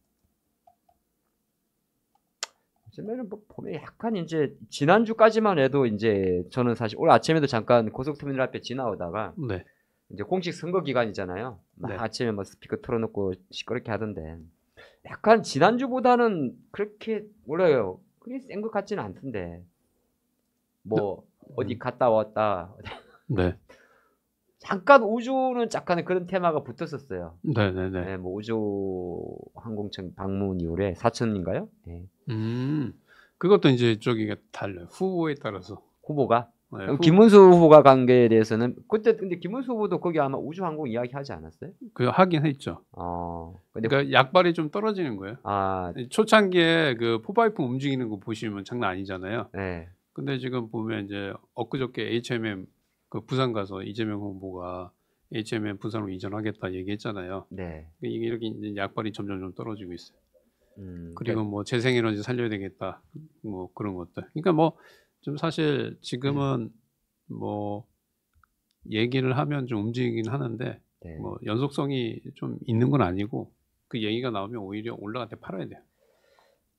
요즘에는 뭐 보면 약간 이제 지난주까지만 해도 이제 저는 사실 오늘 아침에도 잠깐 고속터미널 앞에 지나오다가 이제 공식 선거 기간이잖아요. 막 아침에 뭐 스피커 틀어놓고 시끄럽게 하던데 약간 지난주보다는 그렇게 몰라요. 그게 센 것 같지는 않던데 뭐 어디 갔다 왔다. 네. 잠깐 우주는 약간 그런 테마가 붙었었어요. 네네네. 네, 뭐 우주 항공청 방문 이후에 4천인가요? 네. 그것도 이제 저기가 달라요. 후보에 따라서. 후보가? 네, 김문수 후보가 간 거에 대해서는 그때 근데 김문수 후보도 거기 아마 우주항공 이야기 하지 않았어요? 그 하긴 했죠. 근데 그러니까 약발이 좀 떨어지는 거예요. 초창기에 그 포바이프 움직이는 거 보시면 장난 아니잖아요. 네. 근데 지금 보면 이제 엊그저께 HMM 그 부산 가서 이재명 후보가 HMM 부산으로 이전하겠다 얘기했잖아요. 네. 이게 이렇게 이제 약발이 점점 좀 떨어지고 있어요. 그리고 뭐 재생에너지 살려야 되겠다. 뭐 그런 것들. 그러니까 뭐 좀 사실 지금은 뭐 얘기를 하면 좀 움직이긴 하는데 뭐 연속성이 좀 있는 건 아니고 그 얘기가 나오면 오히려 올라갈 때 팔아야 돼요.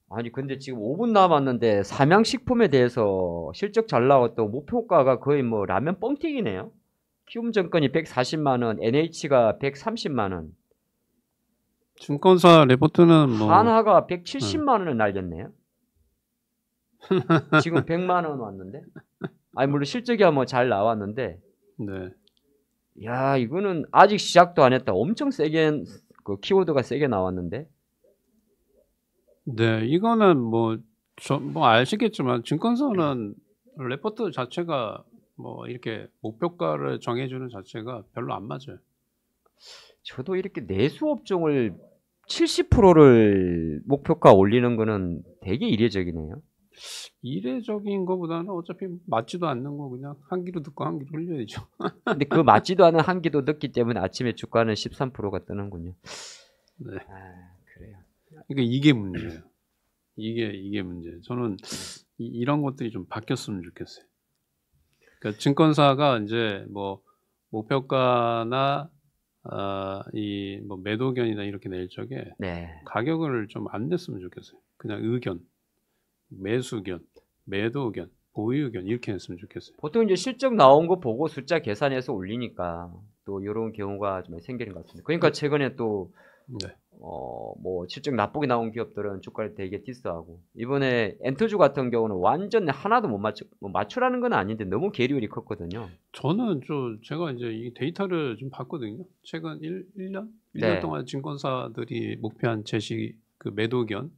아니 근데 지금 5분 남았는데 삼양식품에 대해서 실적 잘 나왔다고 목표가가 거의 뭐 라면 뻥튀기네요. 키움증권이 140만 원, NH가 130만 원. 증권사 레포트는 뭐 한화가 170만 원을 날렸네요. 지금 100만 원 왔는데. 아니 물론 실적이 뭐 잘 나왔는데. 네. 야 이거는 아직 시작도 안 했다. 엄청 세게 그 키워드가 세게 나왔는데. 네, 이거는 뭐 아시겠지만 증권사는 레포트 자체가 뭐 이렇게 목표가를 정해주는 자체가 별로 안 맞아요. 저도 이렇게 내수 업종을 70%를 목표가 올리는 거는 되게 이례적이네요. 이례적인 거보다는 어차피 맞지도 않는 거 그냥 한 귀로 듣고 한 귀로 흘려야죠. 근데 그 맞지도 않은 한기도 늦기 때문에 아침에 주가는 13%가 뜨는군요. 네. 아, 그래요. 그러니까 이게 문제예요. 이게 문제예요. 저는 이런 것들이 좀 바뀌었으면 좋겠어요. 그러니까 증권사가 이제 뭐 목표가나 이 뭐 매도 의견이나 이렇게 낼 적에 네. 가격을 좀 안 냈으면 좋겠어요. 그냥 의견, 매수 의견, 매도 의견, 보유 의견 이렇게 냈으면 좋겠어요. 보통 이제 실적 나온 거 보고 숫자 계산해서 올리니까 또 이런 경우가 좀 생기는 것 같습니다. 그러니까 최근에 또 네. 뭐 실적 나쁘게 나온 기업들은 주가를 되게 디스하고 이번에 엔터주 같은 경우는 완전 하나도 못 맞추라는 건 아닌데 너무 계리율이 컸거든요. 저는 제가 이제 이 데이터를 좀 봤거든요. 최근 1년 네. 동안 증권사들이 목표한 제시 그 매도 의견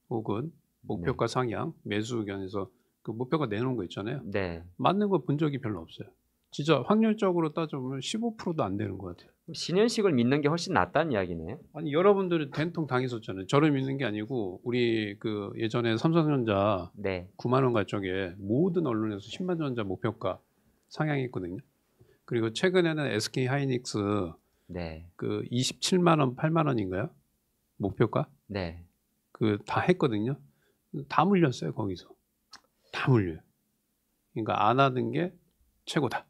혹은 목표가 상향, 매수 의견에서 그 목표가 내놓은 거 있잖아요. 네. 맞는 거 본 적이 별로 없어요. 진짜 확률적으로 따져보면 15%도 안 되는 것 같아요. 신현식을 믿는 게 훨씬 낫다는 이야기네요. 아니 여러분들이 된통 당했었잖아요. 저를 믿는 게 아니고 우리 그 예전에 삼성전자 네. 9만 원 가쪽에 모든 언론에서 10만 전자 목표가 상향했거든요. 그리고 최근에는 SK 하이닉스 네. 그 27만 원, 8만 원인가요? 목표가 네. 그 다 했거든요. 다 물렸어요 거기서. 다 물려요. 그러니까 안 하는 게 최고다.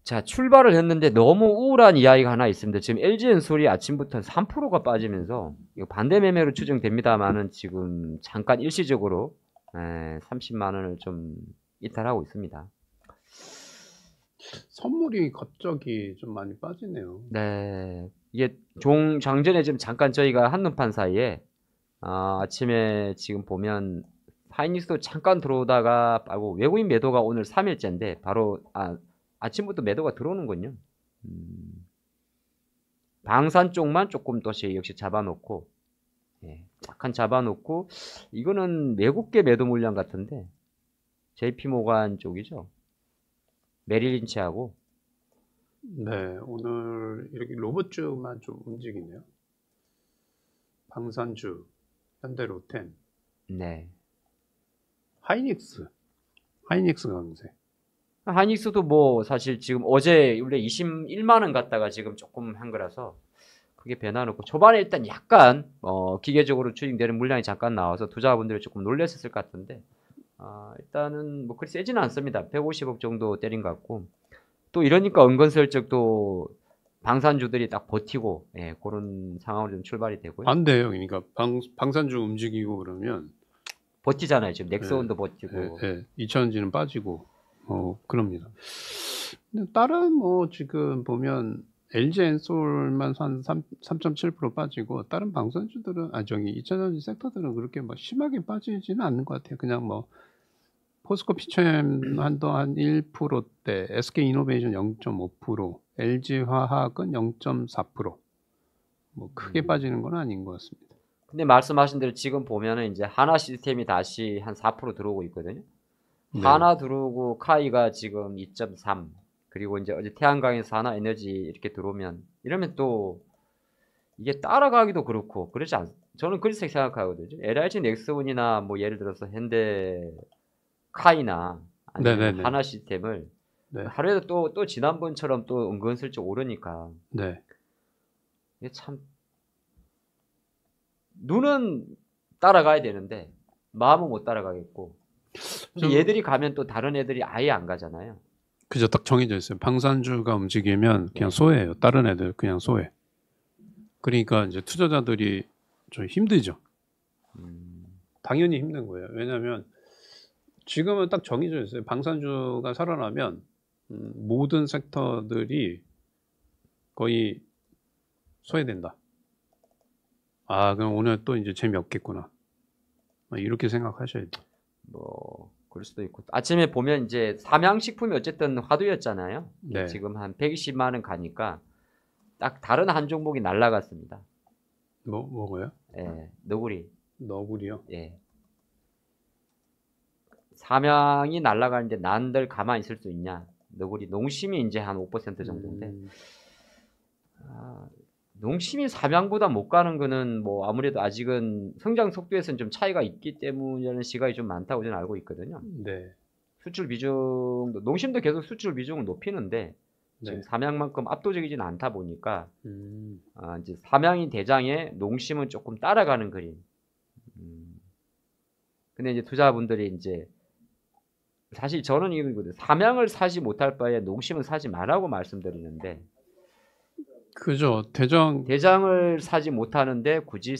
자, 출발을 했는데 너무 우울한 이야기가 하나 있습니다. 지금 LG엔솔이 아침부터 3%가 빠지면서 이거 반대 매매로 추정됩니다만은 지금 잠깐 일시적으로 30만 원을 좀 이탈하고 있습니다. 선물이 갑자기 좀 많이 빠지네요. 네, 이게 장전에 지금 잠깐 저희가 한눈판 사이에 아침에 지금 보면 하이닉스도 잠깐 들어오다가 빠고 외국인 매도가 오늘 3일째인데 바로 아침부터 매도가 들어오는군요. 방산 쪽만 조금 더 역시 잡아놓고, 약간 잡아놓고, 이거는 외국계 매도 물량 같은데, JP모간 쪽이죠. 메릴린치하고. 네, 오늘 이렇게 로봇주만 좀 움직이네요. 방산주, 현대로템, 네. 하이닉스 강세. 하이닉스도 뭐 사실 지금 어제 원래 21만 원 갔다가 지금 조금 한 거라서 그게 변화놓고 초반에 일단 약간 기계적으로 추징되는 물량이 잠깐 나와서 투자분들이 조금 놀랐을 것 같은데 일단은 뭐 그리 세지는 않습니다. 150억 정도 때린 것 같고 또 이러니까 은근슬쩍 또 방산주들이 딱 버티고 그런 상황으로 좀 출발이 되고요. 안 돼요. 그러니까 방산주 움직이고 그러면 버티잖아요. 지금 넥스원도 버티고. 2차전지는 빠지고 그럽니다. 근데 다른 뭐 지금 보면 LG 엔솔만 한 3.7% 빠지고 다른 방산주들은 저기 2차전지 섹터들은 그렇게 뭐 심하게 빠지지는 않는 것 같아요. 그냥 뭐 포스코 피처엠 한도 한 1%대, SK 이노베이션 0.5%, LG 화학은 0.4%. 뭐 크게 빠지는 건 아닌 것 같습니다. 근데 말씀하신 대로 지금 보면은 이제 하나 시스템이 다시 한 4% 들어오고 있거든요. 네. 하나 들어오고 카이가 지금 2.3 그리고 이제 어제 태양광에서 하나 에너지 이렇게 들어오면 이러면 또 이게 따라가기도 그렇고 그렇지 않 저는 그렇게 생각하거든요. LIG 넥스원이나 뭐 예를 들어서 현대 카이나 아니면 네네네. 하나 시스템을 네. 하루에도 또 지난번처럼 또 은근슬쩍 오르니까 네. 이게 참 눈은 따라가야 되는데 마음은 못 따라가겠고 근데 얘들이 가면 또 다른 애들이 아예 안 가잖아요. 그죠, 딱 정해져 있어요. 방산주가 움직이면 그냥 네. 소외예요. 다른 애들 그냥 소외. 그러니까 이제 투자자들이 좀 힘들죠. 당연히 힘든 거예요. 왜냐하면 지금은 딱 정해져 있어요. 방산주가 살아나면 모든 섹터들이 거의 소외된다. 그럼 오늘 또 이제 재미없겠구나. 이렇게 생각하셔야 돼요. 뭐 그럴 수도 있고 아침에 보면 이제 삼양식품이 어쨌든 화두였잖아요. 네. 지금 한 120만 원 가니까 딱 다른 한 종목이 날라갔습니다. 뭐고요? 너구리. 너구리요? 예. 삼양이 날라가는데 난들 가만히 있을 수 있냐? 너구리 농심이 이제 한 5% 정도인데 농심이 삼양보다 못 가는 거는 뭐 아무래도 아직은 성장 속도에서는 좀 차이가 있기 때문이라는 시각이 좀 많다고 저는 알고 있거든요. 네. 수출 비중도 농심도 계속 수출 비중을 높이는데 지금 네. 삼양만큼 압도적이진 않다 보니까 음. 이제 삼양이 대장에 농심은 조금 따라가는 그림. 근데 이제 투자분들이 이제 사실 저는 이거거든요. 삼양을 사지 못할 바에 농심은 사지 말라고 말씀드리는데 그죠. 대장 대장을 사지 못하는데 굳이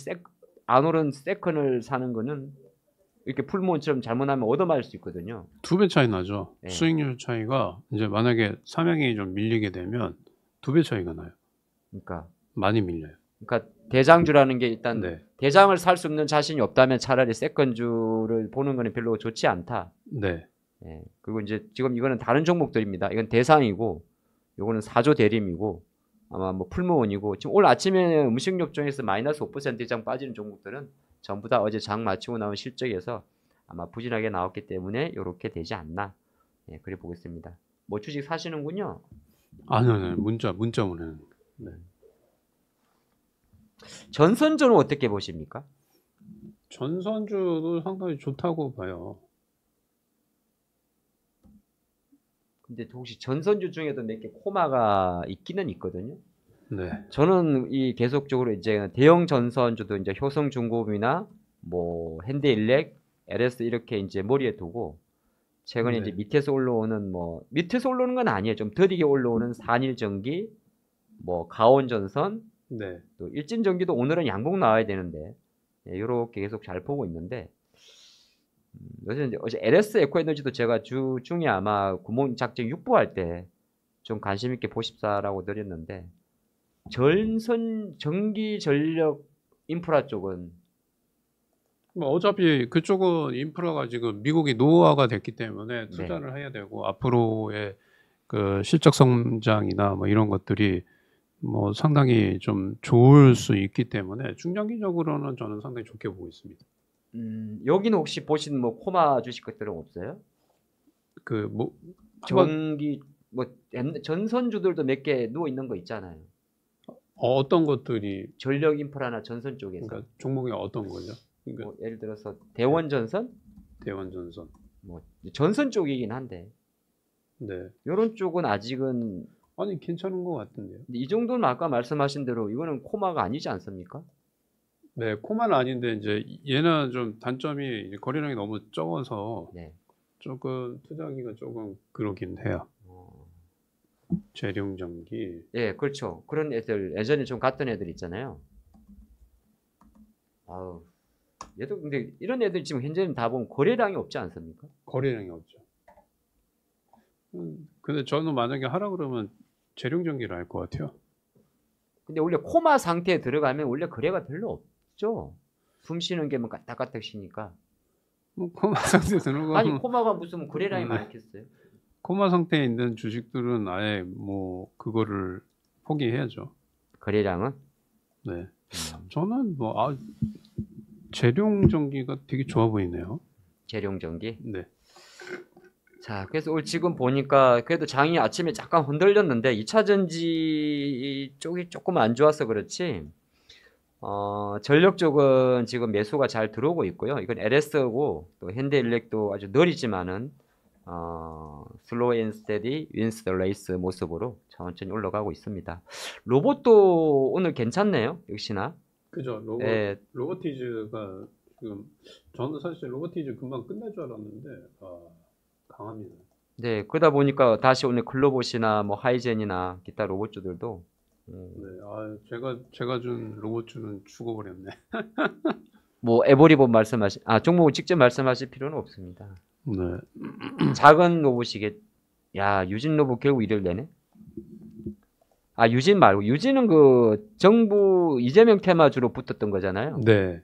안 오른 세컨을 사는 거는 이렇게 풀무원처럼 잘못하면 얻어맞을 수 있거든요. 2배 차이 나죠. 네. 수익률 차이가 이제 만약에 삼양이 좀 밀리게 되면 2배 차이가 나요. 그러니까 많이 밀려요. 대장주라는 게 일단 네. 대장을 살 수 없는 자신이 없다면 차라리 세컨주를 보는 거는 별로 좋지 않다. 네. 예. 그리고 이제 지금 이거는 다른 종목들입니다. 이건 대상이고, 요거는 사조 대림이고, 아마 뭐 풀무원이고, 지금 오늘 아침에 음식료종에서 마이너스 5% 이상 빠지는 종목들은 전부 다 어제 장 마치고 나온 실적에서 아마 부진하게 나왔기 때문에 이렇게 되지 않나. 예, 그래 보겠습니다. 뭐 주식 사시는군요. 아니요, 문자 오는. 네. 전선주는 어떻게 보십니까? 전선주도 상당히 좋다고 봐요. 근데 혹시 전선주 중에도 몇 개 코마가 있기는 있거든요. 네. 저는 이 계속적으로 이제 대형 전선주도 이제 효성중공업이나 뭐 현대일렉, LS 이렇게 이제 머리에 두고 최근에 네. 이제 밑에서 올라오는 뭐 밑에서 올라오는 건 아니에요. 좀 더디게 올라오는 산일전기, 뭐 가온전선, 네. 또 일진전기도 오늘은 양봉 나와야 되는데 이렇게 계속 잘 보고 있는데 요새 이제 어제 LS 에코에너지도 제가 주 중에 아마 구몬 작전 육부할 때 좀 관심 있게 보십사라고 드렸는데 전선 전기 전력 인프라 쪽은 뭐 어차피 그쪽은 인프라가 지금 미국이 노후화가 됐기 때문에 네. 투자를 해야 되고 앞으로의 그 실적 성장이나 뭐 이런 것들이 뭐 상당히 좀 좋을 수 있기 때문에 중장기적으로는 저는 상당히 좋게 보고 있습니다. 여기는 혹시 보신 뭐 코마 주식 것들은 없어요? 그 뭐 전기 뭐 전선주들도 몇 개 누워 있는 거 있잖아요. 어떤 것들이 전력 인프라나 전선 쪽에서 그러니까 종목이 어떤 거죠? 그러니까 뭐 예를 들어서 대원전선, 대원전선. 뭐 전선 쪽이긴 한데 네. 이런 쪽은 아직은 아니 괜찮은 것 같은데요. 이 정도는 아까 말씀하신 대로 이거는 코마가 아니지 않습니까? 네, 코만 아닌데 이제 얘는 좀 단점이 이제 거래량이 너무 적어서 네. 조금 투자하기가 조금 그러긴 해요. 재룡전기. 예, 그렇죠. 그런 애들 예전에 좀 갔던 애들 있잖아요. 아우, 얘도 근데 이런 애들 지금 현재는 다 보면 거래량이 없지 않습니까? 거래량이 없죠. 근데 저는 만약에 하라 그러면 재룡전기를 할 것 같아요. 근데 원래 코마 상태에 들어가면 원래 거래가 별로 없죠. 숨 쉬는 게 뭐 까딱까딱 쉬니까. 뭐 코마 상태 드는 거 아니 코마가 무슨 거래량이 네. 많겠어요? 코마 상태에 있는 주식들은 아예 뭐 그거를 포기해야죠. 거래량은? 네. 저는 뭐 재룡전기가 되게 좋아 보이네요. 재룡전기. 네. 자, 그래서 오늘 지금 보니까 그래도 장이 아침에 잠깐 흔들렸는데 2차 전지 쪽이 조금 안 좋아서 그렇지. 전력 쪽은 지금 매수가 잘 들어오고 있고요. 이건 LS고 또 현대일렉도 아주 느리지만은 슬로우 앤 스테디 윈스 더 레이스 모습으로 천천히 올라가고 있습니다. 로봇도 오늘 괜찮네요. 역시나. 그죠. 예. 로보티즈가 지금 저는 사실 로보티즈 금방 끝날 줄 알았는데 강합니다. 네, 그러다 보니까 다시 오늘 글로봇이나 뭐 하이젠이나 기타 로봇주들도 네, 제가 준 로봇주는 죽어버렸네. 뭐 에버리봇 종목을 직접 말씀하실 필요는 없습니다. 네. 작은 로봇이게 야 유진 로봇 결국 이를 내네. 유진 말고 유진은 그 정부 이재명 테마주로 붙었던 거잖아요. 네.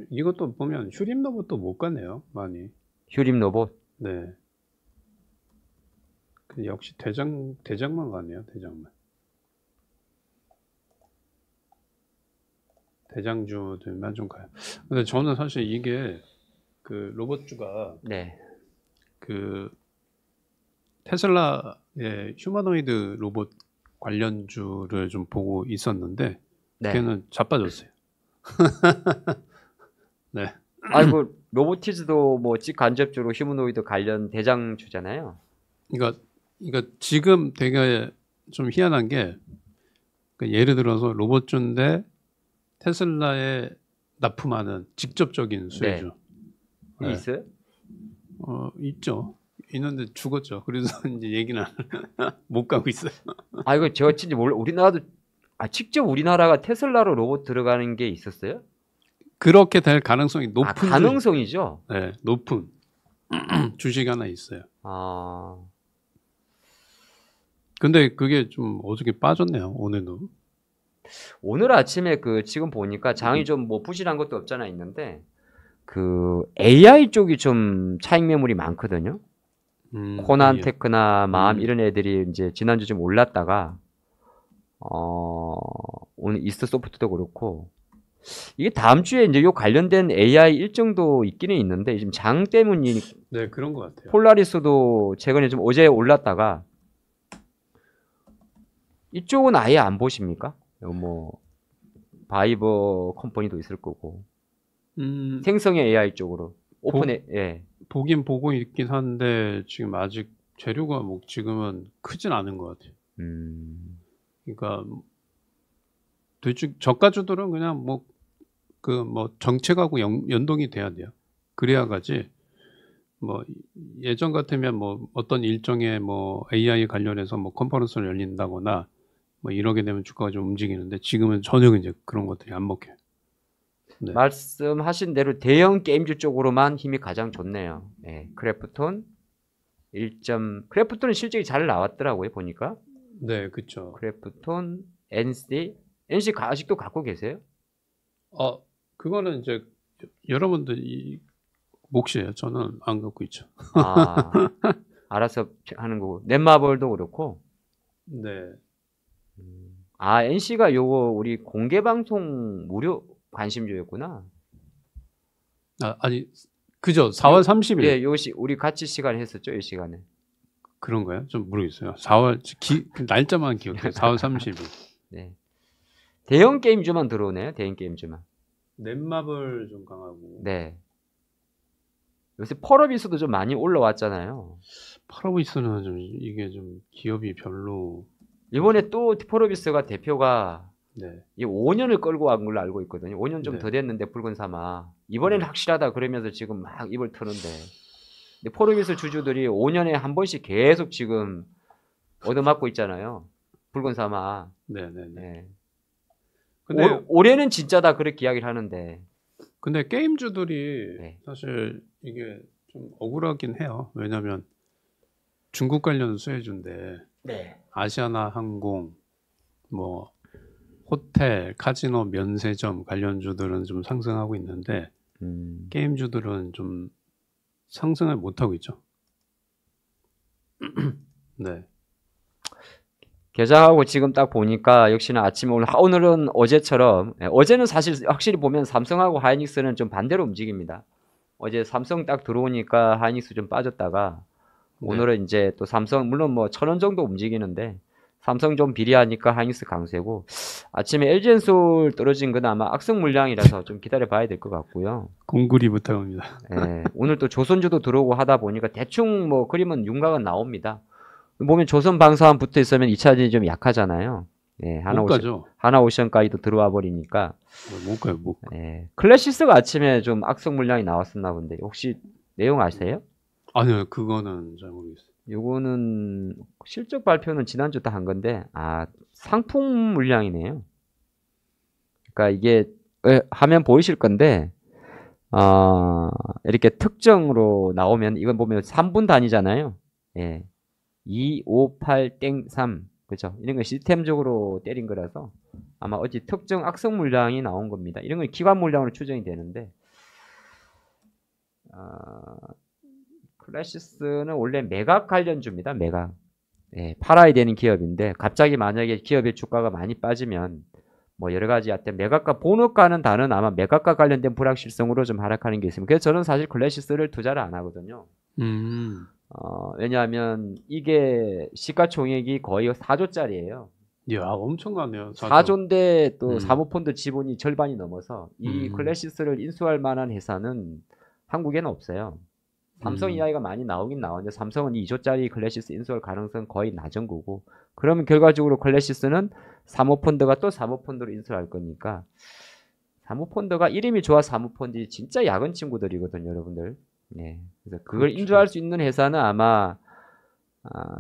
이것도 보면 휴림 로봇도 못 가네요, 많이. 휴림 로봇. 네. 역시 대장만 가네요, 대장만. 대장주들만 좀 가요. 근데 저는 사실 이게 그 로봇주가 네. 그 테슬라의 휴머노이드 로봇 관련주를 좀 보고 있었는데 네. 걔는 자빠졌어요. 네. 아이고 로보티즈도 뭐 직간접적으로 휴머노이드 관련 대장주잖아요. 그러니까 지금 되게 좀 희한한 게 예를 들어서 로봇주인데 테슬라에 납품하는 직접적인 수혜주. 이 있어요? 있죠. 있는데 죽었죠. 그래서 이제 얘기는 못 가고 있어요. 아 이거 제가 진짜 몰라. 우리나라도 직접 우리나라가 테슬라로 로봇 들어가는 게 있었어요? 그렇게 될 가능성이 높은 가능성이죠. 네, 높은 주식 하나 있어요. 아 근데 그게 좀 어저께 빠졌네요. 오늘도. 오늘 아침에 그 지금 보니까 장이 좀 뭐 부실한 것도 없잖아 있는데 그 AI 쪽이 좀 차익 매물이 많거든요. 코난테크나 마음 이런 애들이 이제 지난주 좀 올랐다가 오늘 이스트 소프트도 그렇고 이게 다음 주에 이제 요 관련된 AI 일정도 있기는 있는데 지금 장 때문이 네, 그런 것 같아요. 폴라리스도 최근에 좀 어제 올랐다가 이쪽은 아예 안 보십니까? 뭐 바이버 컴퍼니도 있을 거고 생성의 AI 쪽으로 예. 보긴 보고 있긴 한데 지금 아직 재료가 뭐 지금은 크진 않은 것 같아요. 그러니까 대충 저가주들은 그냥 뭐 정책하고 연동이 돼야 돼요. 그래야 가지. 뭐 예전 같으면 뭐 어떤 일정에 뭐 AI 관련해서 뭐 컨퍼런스를 열린다거나 뭐 이러게 되면 주가가 좀 움직이는데 지금은 전혀 이제 그런 것들이 안 먹혀요. 네. 말씀하신 대로 대형 게임주 쪽으로만 힘이 가장 좋네요. 네, 크래프톤 크래프톤은 실적이 잘 나왔더라고요 보니까. 네, 그렇죠. 크래프톤, NC 아직도 갖고 계세요? 그거는 이제 여러분들 몫이에요. 저는 안 갖고 있죠. 알아서 하는 거고. 넷마블도 그렇고. 네. NC가 요거 우리 공개 방송 무료 관심주였구나. 아니 그죠. 4월 30일. 네, 우리 같이 시간 했었죠, 이 시간에. 그런가요? 좀 모르겠어요. 4월 날짜만 기억해요. 4월 30일. 네. 대형 게임주만 들어오네요. 대형 게임주만. 넷마블 좀 강하고. 네. 요새 펄어비스도 좀 많이 올라왔잖아요. 펄어비스는 좀 이게 좀 기업이 별로. 이번에 또 펄어비스가 대표가 네. 이 5년을 끌고 간 걸로 알고 있거든요. 5년 좀 네. 더 됐는데 붉은 사마. 이번에는 확실하다 그러면서 지금 막 입을 트는데. 근데 펄어비스 주주들이 5년에 한 번씩 계속 지금 얻어맞고 있잖아요. 붉은 사마. 네네네. 네. 근데 올해는 진짜다 그렇게 이야기를 하는데. 근데 게임주들이 네. 사실 이게 좀 억울하긴 해요. 왜냐면 중국 관련 수혜주인데 네. 아시아나 항공, 뭐 호텔, 카지노, 면세점 관련주들은 좀 상승하고 있는데 게임주들은 좀 상승을 못 하고 있죠. 네. 개장하고 지금 딱 보니까 역시나 아침에 오늘은 어제처럼 어제는 사실 확실히 보면 삼성하고 하이닉스는 좀 반대로 움직입니다. 어제 삼성 딱 들어오니까 하이닉스 좀 빠졌다가 네. 오늘은 이제 또 삼성 물론 뭐 1,000원 정도 움직이는데 삼성 좀 비리하니까 하이닉스 강세고 아침에 LG엔솔 떨어진 건 아마 악성 물량이라서 좀 기다려 봐야 될 것 같고요. 공구리 부탁합니다. 오늘 또 조선주도 들어오고 하다 보니까 대충 뭐 그림은 윤곽은 나옵니다. 보면 조선 방사만 붙어 있으면 2차전이 좀 약하잖아요. 하나오션까지도 들어와 버리니까. 못 가요, 못 가. 클래시스가 아침에 좀 악성 물량이 나왔었나 본데 혹시 내용 아세요? 아니요, 그거는 잘 모르겠어요. 요거는 실적 발표는 지난주 다 한 건데 상품 물량이네요. 그러니까 이게 화면 보이실 건데 이렇게 특정으로 나오면 이건 보면 3분 단위잖아요. 2, 5, 8, 땡, 3 그렇죠. 이런 건 시스템적으로 때린 거라서 아마 어찌 특정 악성 물량이 나온 겁니다. 이런 건 기관 물량으로 추정이 되는데 클래시스는 원래 매각 관련주입니다. 매각. 팔아야 되는 기업인데 갑자기 만약에 기업의 주가가 많이 빠지면 뭐 여러 가지 하여튼 매각과 본업가는 다른 아마 매각과 관련된 불확실성으로 좀 하락하는 게 있습니다. 그래서 저는 사실 클래시스를 투자를 안 하거든요. 왜냐하면 이게 시가총액이 거의 4조짜리예요. 이야, 엄청나네요. 4조. 4조인데 또 음. 사모펀드 지분이 절반이 넘어서 이 클래시스를 인수할 만한 회사는 한국에는 없어요. 삼성 이야기가 많이 나오긴 나오는데 삼성은 2조짜리 클래시스 인수할 가능성은 거의 낮은 거고, 그러면 결과적으로 클래시스는 사모펀드가 또 사모펀드로 인수할 거니까, 사모펀드가 이름이 좋아 사모펀드 진짜 야근 친구들이거든요, 여러분들. 네. 그래서 그걸 그렇죠. 인수할 수 있는 회사는 아마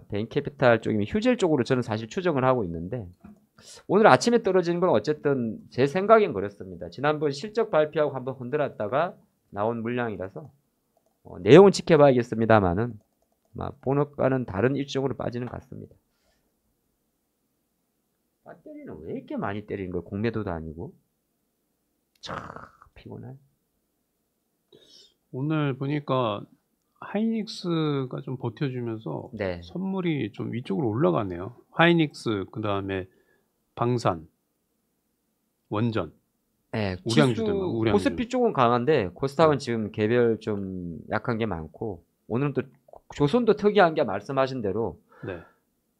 베인캐피탈 쪽이면 휴젤 쪽으로 저는 사실 추정을 하고 있는데, 오늘 아침에 떨어지는 건 어쨌든 제 생각엔 그렇습니다. 지난번 실적 발표하고 한번 흔들었다가 나온 물량이라서 내용은 지켜봐야겠습니다만은 본업과는 다른 일정으로 빠지는 것 같습니다. 배터리는 왜 이렇게 많이 때리는 거예요? 공매도도 아니고. 참 피곤해. 오늘 보니까 하이닉스가 좀 버텨주면서 네. 선물이 좀 위쪽으로 올라가네요. 하이닉스, 그 다음에 방산, 원전. 네, 우량주들만, 지수 우량주. 코스피 쪽은 강한데 코스닥은 네. 지금 개별 좀 약한 게 많고, 오늘은 또 조선도 특이한 게 말씀하신 대로 네.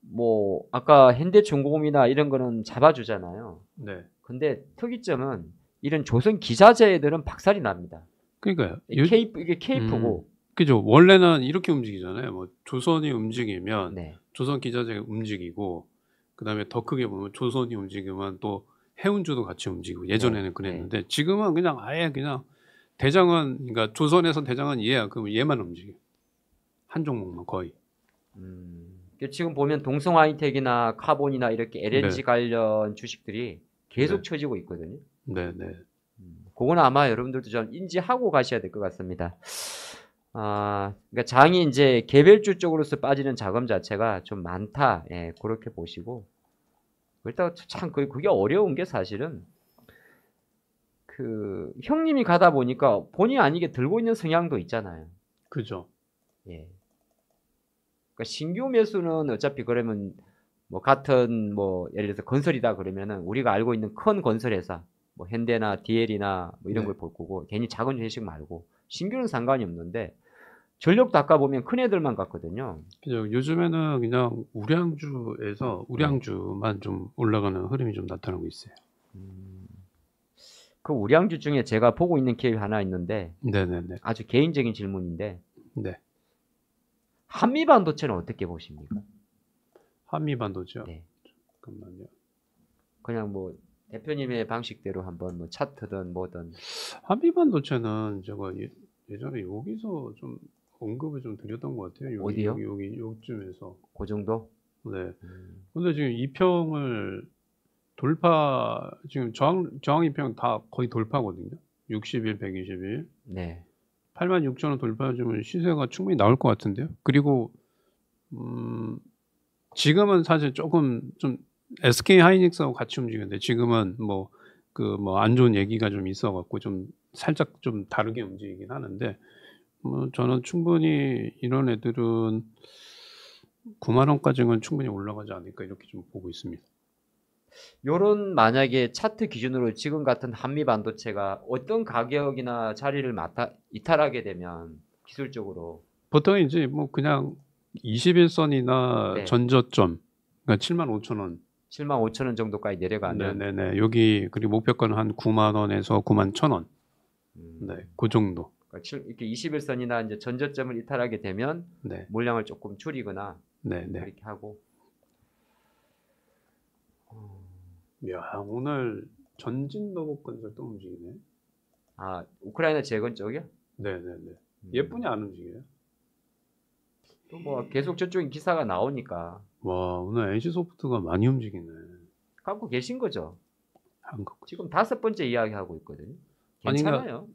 뭐 아까 현대중공업이나 이런 거는 잡아주잖아요. 네. 근데 특이점은 이런 조선 기자재들은 박살이 납니다. 그러니까요. 이게 케이프고. 그죠. 원래는 이렇게 움직이잖아요. 뭐 조선이 움직이면 네. 조선 기자재가 움직이고, 그 다음에 더 크게 보면 조선이 움직이면 또 해운주도 같이 움직이고, 예전에는 네. 그랬는데 지금은 그냥 아예 그냥 대장은, 그러니까 조선에서 대장은 얘야. 그럼 얘만 움직여. 한 종목만 거의. 지금 보면 동성하이텍이나 카본이나 이렇게 LNG 네. 관련 주식들이 계속 네. 처지고 있거든요. 네, 네. 그거는 아마 여러분들도 좀 인지하고 가셔야 될 것 같습니다. 그러니까 장이 이제 개별주 쪽으로서 빠지는 자금 자체가 좀 많다. 예, 그렇게 보시고. 일단 참 그게 어려운 게 사실은 그 형님이 가다 보니까 본의 아니게 들고 있는 성향도 있잖아요. 그죠. 예. 그러니까 신규 매수는 어차피 그러면 뭐 같은 뭐 예를 들어서 건설이다 그러면은 우리가 알고 있는 큰 건설회사 뭐 현대나 DL이나 뭐 이런 네. 걸 볼 거고, 괜히 작은 회식 말고 신규는 상관이 없는데 전력도 아까 보면 큰 애들만 갔거든요. 그죠. 요즘에는 그냥 우량주에서 우량주만 좀 올라가는 흐름이 좀 나타나고 있어요. 그 우량주 중에 제가 보고 있는 기업이 하나 있는데, 네네네. 아주 개인적인 질문인데, 네. 한미반도체는 어떻게 보십니까? 한미반도죠. 네. 잠깐만요. 그냥 뭐 대표님의 방식대로 한번 뭐 차트든 뭐든. 한미반도체는 제가 예전에 여기서 좀 언급을 좀 드렸던 것 같아요. 어디요? 여기 요쯤에서. 그 정도? 네. 근데 지금 이평을 돌파, 지금 저항 이평 다 거의 돌파거든요. 60일, 120일. 네. 86,000원 돌파해주면 시세가 충분히 나올 것 같은데요. 그리고 지금은 사실 조금 좀 SK 하이닉스하고 같이 움직이는데, 지금은 뭐 안 좋은 얘기가 좀 있어갖고 좀 살짝 좀 다르게 움직이긴 하는데, 저는 충분히 이런 애들은 9만 원까지는 충분히 올라가지 않을까 이렇게 좀 보고 있습니다. 요런 만약에 차트 기준으로 지금 같은 한미 반도체가 어떤 가격이나 자리를 이탈하게 되면 기술적으로 보통 이제 뭐 그냥 21선이나 네. 전저점, 그러니까 75,000원. 75,000원 정도까지 내려가면 네네네. 여기 그리고 목표가는 한 9만 원에서 9만 1,000원. 네, 그 정도. 그러니까 이렇게 21선이나 이제 전저점을 이탈하게 되면 네, 물량을 조금 줄이거나 네, 네. 그렇게 하고. 야, 오늘 전진로봇건설 또 움직이네. 우크라이나 재건 쪽이요? 네네네. 예쁘냐 안 움직여요? 또 뭐 계속 저쪽에 기사가 나오니까 와, 오늘 NC소프트가 많이 움직이네. 갖고 계신 거죠. 한국. 지금 5번째 이야기 하고 있거든요. 아니, 괜찮아요.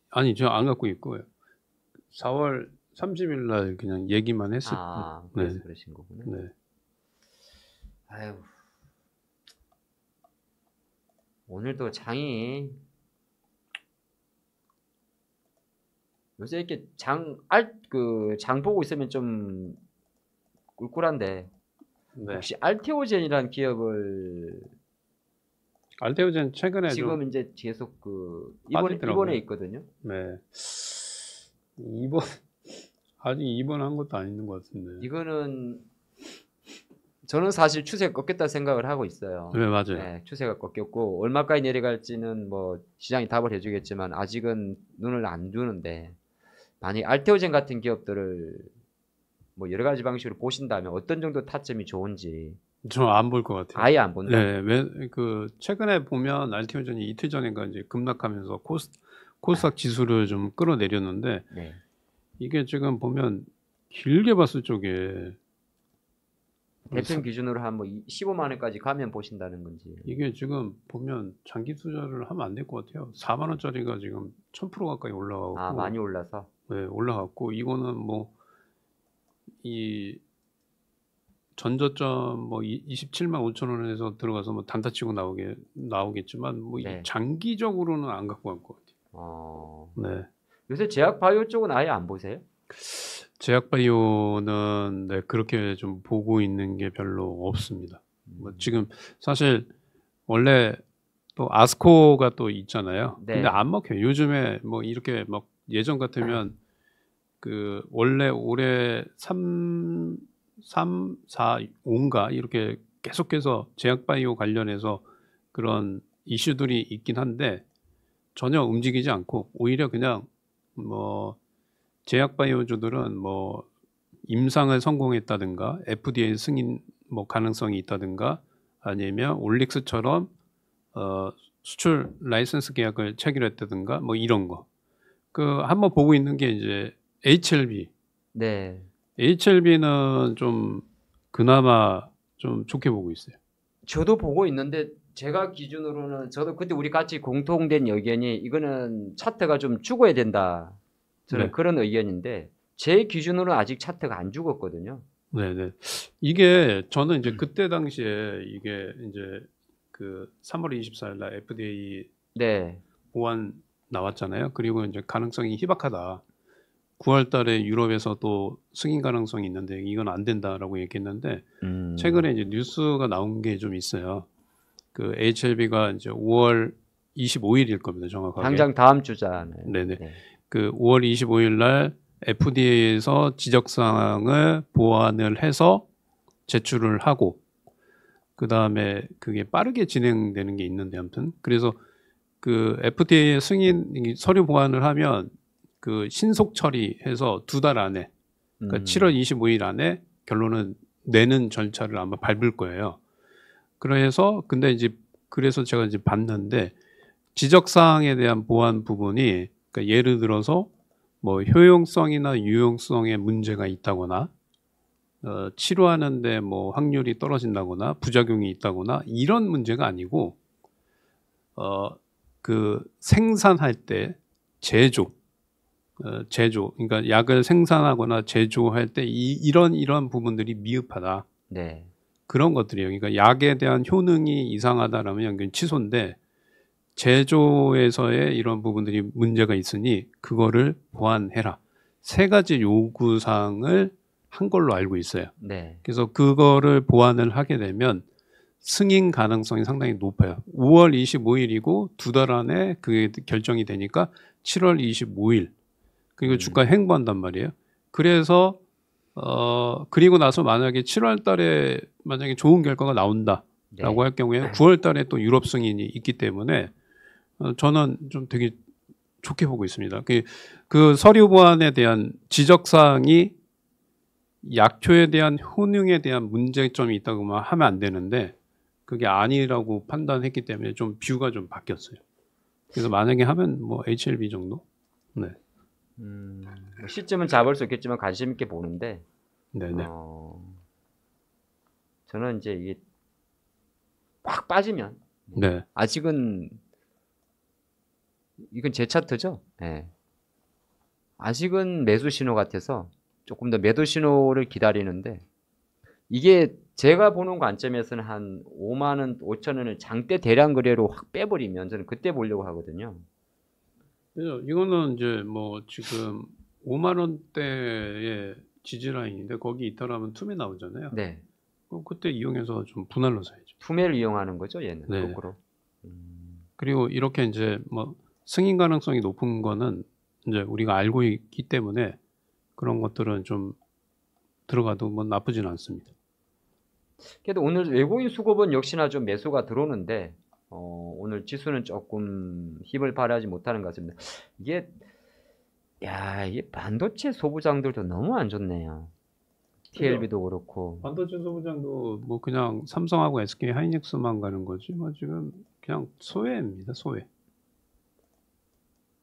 아니, 저 안 갖고 있고요. 4월 30일 날 그냥 얘기만 했을 그래서 네. 그러신 거구나. 네. 아유, 오늘도 장이 요새 이렇게 장 보고 있으면 좀 꿀꿀한데, 네. 혹시 알테오젠이라는 기업을 알테오젠 최근에 지금 좀 이제 계속 빠지더라고요. 입원에 있거든요. 네. 아직 입원한 것도 아닌 것 같은데. 이거는 저는 사실 추세가 꺾였다 생각을 하고 있어요. 네, 맞아요. 네, 추세가 꺾였고 얼마까지 내려갈지는 뭐 시장이 답을 해주겠지만 아직은 눈을 안 두는데 만약 알테오젠 같은 기업들을 뭐 여러 가지 방식으로 보신다면 어떤 정도 타점이 좋은지 저 안 볼 것 같아요. 아예 안 본다. 네, 그 최근에 보면 알티오전이 이틀 전인가 이제 급락하면서 코스닥 지수를 좀 끌어내렸는데 네. 이게 지금 보면 길게 봤을 적에 대평 기준으로 한 뭐 15만 원까지 가면 보신다는 건지. 이게 지금 보면 장기 투자를 하면 안 될 것 같아요. 4만 원짜리가 지금 1000% 가까이 올라가고 아, 많이 올라서. 네, 올라갔고 이거는 뭐 이 전저점 뭐 27만 5천 원에서 들어가서 뭐 단타치고 나오겠지만 뭐 네. 장기적으로는 안 갖고 갈 것 같아요. 네. 요새 제약 바이오 쪽은 아예 안 보세요? 제약바이오는 네, 그렇게 좀 보고 있는 게 별로 없습니다. 뭐 지금 사실 원래 또 아스코가 또 있잖아요. 네. 근데 안 먹혀요. 요즘에 뭐 이렇게 막 예전 같으면 그 원래 올해 3, 4, 5인가 이렇게 계속해서 제약바이오 관련해서 그런 이슈들이 있긴 한데 전혀 움직이지 않고 오히려 그냥 뭐 제약바이오주들은 뭐 임상을 성공했다든가 FDA 승인 뭐 가능성이 있다든가 아니면 올릭스처럼 수출 라이선스 계약을 체결했다든가 뭐 이런 거. 그 한번 보고 있는 게 이제 HLB. 네. HLB는 좀 그나마 좀 좋게 보고 있어요. 저도 보고 있는데 제가 기준으로는 저도 그때 우리 같이 공통된 의견이 이거는 차트가 좀 죽어야 된다. 저는 네. 그런 의견인데 제 기준으로는 아직 차트가 안 죽었거든요. 네네. 이게 저는 이제 그때 당시에 이게 이제 그 3월 24일 날 FDA 네. 보안 나왔잖아요. 그리고 이제 가능성이 희박하다. 9월 달에 유럽에서 또 승인 가능성이 있는데 이건 안 된다라고 얘기했는데 최근에 이제 뉴스가 나온 게 좀 있어요. 그 HLB가 이제 5월 25일일 겁니다. 정확하게. 당장 다음 주잖아요. 네네. 네. 그 5월 25일 날 FDA에서 지적사항을 보완을 해서 제출을 하고 그 다음에 그게 빠르게 진행되는 게 있는데 아무튼 그래서 그 FDA 승인 서류 보완을 하면 그 신속 처리해서 2달 안에 그러니까 7월 25일 안에 결론은 내는 절차를 아마 밟을 거예요. 그래서 근데 이제 그래서 제가 이제 봤는데 지적사항에 대한 보완 부분이 그러니까 예를 들어서 뭐 효용성이나 유용성에 문제가 있다거나 치료하는데 뭐 확률이 떨어진다거나 부작용이 있다거나 이런 문제가 아니고 그 생산할 때 제조 그러니까 약을 생산하거나 제조할 때 이런 부분들이 미흡하다. 네. 그런 것들이에요. 그러니까 약에 대한 효능이 이상하다라면 이건 취소인데 제조에서의 이런 부분들이 문제가 있으니 그거를 보완해라. 3가지 요구사항을 한 걸로 알고 있어요. 네. 그래서 그거를 보완을 하게 되면 승인 가능성이 상당히 높아요. 5월 25일이고 2달 안에 그게 결정이 되니까 7월 25일 그리고 주가 횡보한단 말이에요. 그래서 그리고 나서 만약에 7월 달에 만약에 좋은 결과가 나온다라고 네. 할 경우에 9월 달에 또 유럽 승인이 있기 때문에 저는 좀 되게 좋게 보고 있습니다. 그 서류 보완에 대한 지적사항이 약효에 대한 효능에 대한 문제점이 있다고만 하면 안 되는데 그게 아니라고 판단했기 때문에 좀 뷰가 좀 바뀌었어요. 그래서 만약에 하면 뭐 HLB 정도? 네. 뭐 시점은 잡을 수 있겠지만 관심 있게 보는데 네네. 저는 이제 이게 확 빠지면 네. 아직은 이건 제 차트죠. 네. 아직은 매수 신호 같아서 조금 더 매도 신호를 기다리는데 이게 제가 보는 관점에서는 한 5만 원, 5천 원을 장대 대량 거래로 확 빼버리면 저는 그때 보려고 하거든요. 그래서 이거는 이제 뭐 지금 5만 원대의 지지라인인데 거기 있다라면 투매 나오잖아요. 네. 그럼 그때 이용해서 좀 분할로 사야죠. 투매를 이용하는 거죠, 얘는. 네. 거꾸로. 그리고 이렇게 이제 뭐 승인 가능성이 높은 거는 이제 우리가 알고 있기 때문에 그런 것들은 좀 들어가도 뭐 나쁘진 않습니다. 그래도 오늘 외국인 수급은 역시나 좀 매수가 들어오는데 오늘 지수는 조금 힘을 발휘하지 못하는 것 같습니다. 이게 이게 반도체 소부장들도 너무 안 좋네요. TLB도 그렇고. 반도체 소부장도 뭐 그냥 삼성하고 SK 하이닉스만 가는 거지 뭐 지금 그냥 소외입니다. 소외.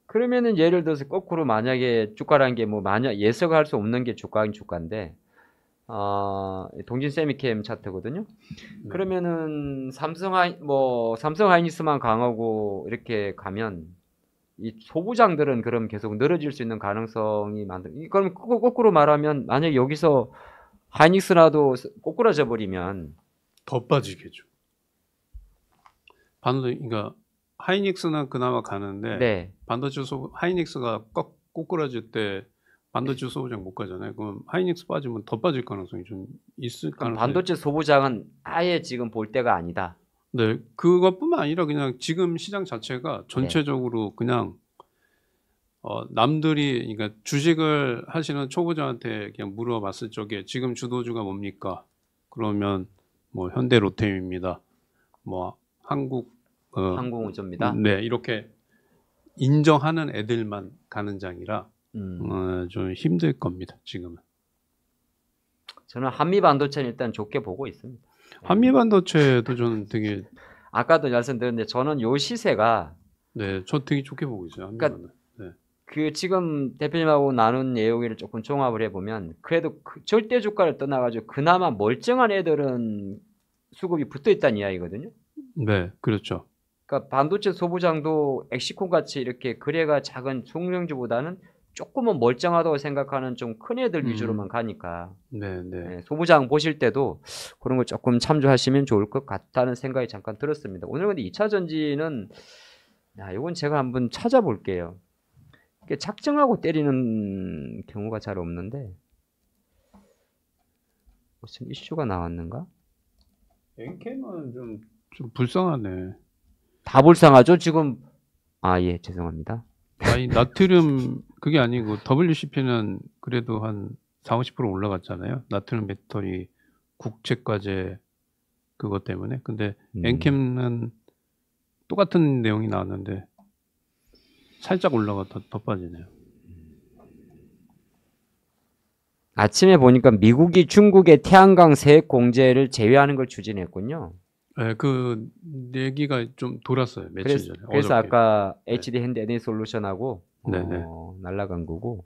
그러면은 예를 들어서 거꾸로 만약에 주가라는 게 뭐 만약 예측할 수 없는 게 주가인 주가인데 동진 세미캠 차트거든요. 네. 그러면은 삼성 하이닉스만 강하고 이렇게 가면 이 소부장들은 그럼 계속 늘어질 수 있는 가능성이 그럼 거꾸로 말하면 만약 여기서 하이닉스라도 꼬꾸라져 버리면 더 빠지겠죠. 그러니까 하이닉스는 그나마 가는데 네. 반도체 하이닉스가 꼬꾸라질 때 반도체 소부장 못 가잖아요. 그럼 하이닉스 빠지면 더 빠질 가능성이 좀 있을 그럼 가능성이. 반도체 소부장은 아예 지금 볼 때가 아니다. 네, 그것뿐만 아니라 그냥 지금 시장 자체가 전체적으로 그냥 남들이 그러니까 주식을 하시는 초보자한테 그냥 물어봤을 적에 지금 주도주가 뭡니까? 그러면 뭐 현대 로템입니다. 뭐 항공우주입니다. 네, 이렇게 인정하는 애들만 가는 장이라 좀 힘들 겁니다. 지금은. 저는 한미 반도체는 일단 좋게 보고 있습니다. 한미 반도체도 저는 되게 아까도 말씀드렸는데 저는 요 시세가 네, 저 되게 좋게 보고 있어요. 한미 그러니까 반도체. 네. 그 지금 대표님하고 나눈 내용을 조금 종합을 해보면 그래도 절대 주가를 떠나가지고 그나마 멀쩡한 애들은 수급이 붙어 있다는 이야기거든요. 네, 그렇죠. 그러니까 반도체 소부장도 엑시콘 같이 이렇게 거래가 작은 총량주보다는 조금은 멀쩡하다고 생각하는 좀 큰 애들 위주로만 가니까 네, 네. 소부장 보실 때도 그런 거 조금 참조하시면 좋을 것 같다는 생각이 잠깐 들었습니다. 오늘 근데 2차 전지는 이건 제가 한번 찾아볼게요. 이게 작정하고 때리는 경우가 잘 없는데 무슨 이슈가 나왔는가? 엔캠은 좀 불쌍하네. 다 불쌍하죠 지금. 예, 죄송합니다. 아니 나트륨 그게 아니고 WCP는 그래도 한 40-50% 올라갔잖아요. 나트륨 배터리 국책과제 그것 때문에. 근데 엔캠은 똑같은 내용이 나왔는데 살짝 올라가 더 빠지네요. 아침에 보니까 미국이 중국의 태양광 세액 공제를 제외하는 걸 추진했군요. 네, 그 얘기가 좀 돌았어요. 며칠 전에. 그래서 어저께. 아까 HD 핸드 에너지솔루션하고 네네. 날라간 거고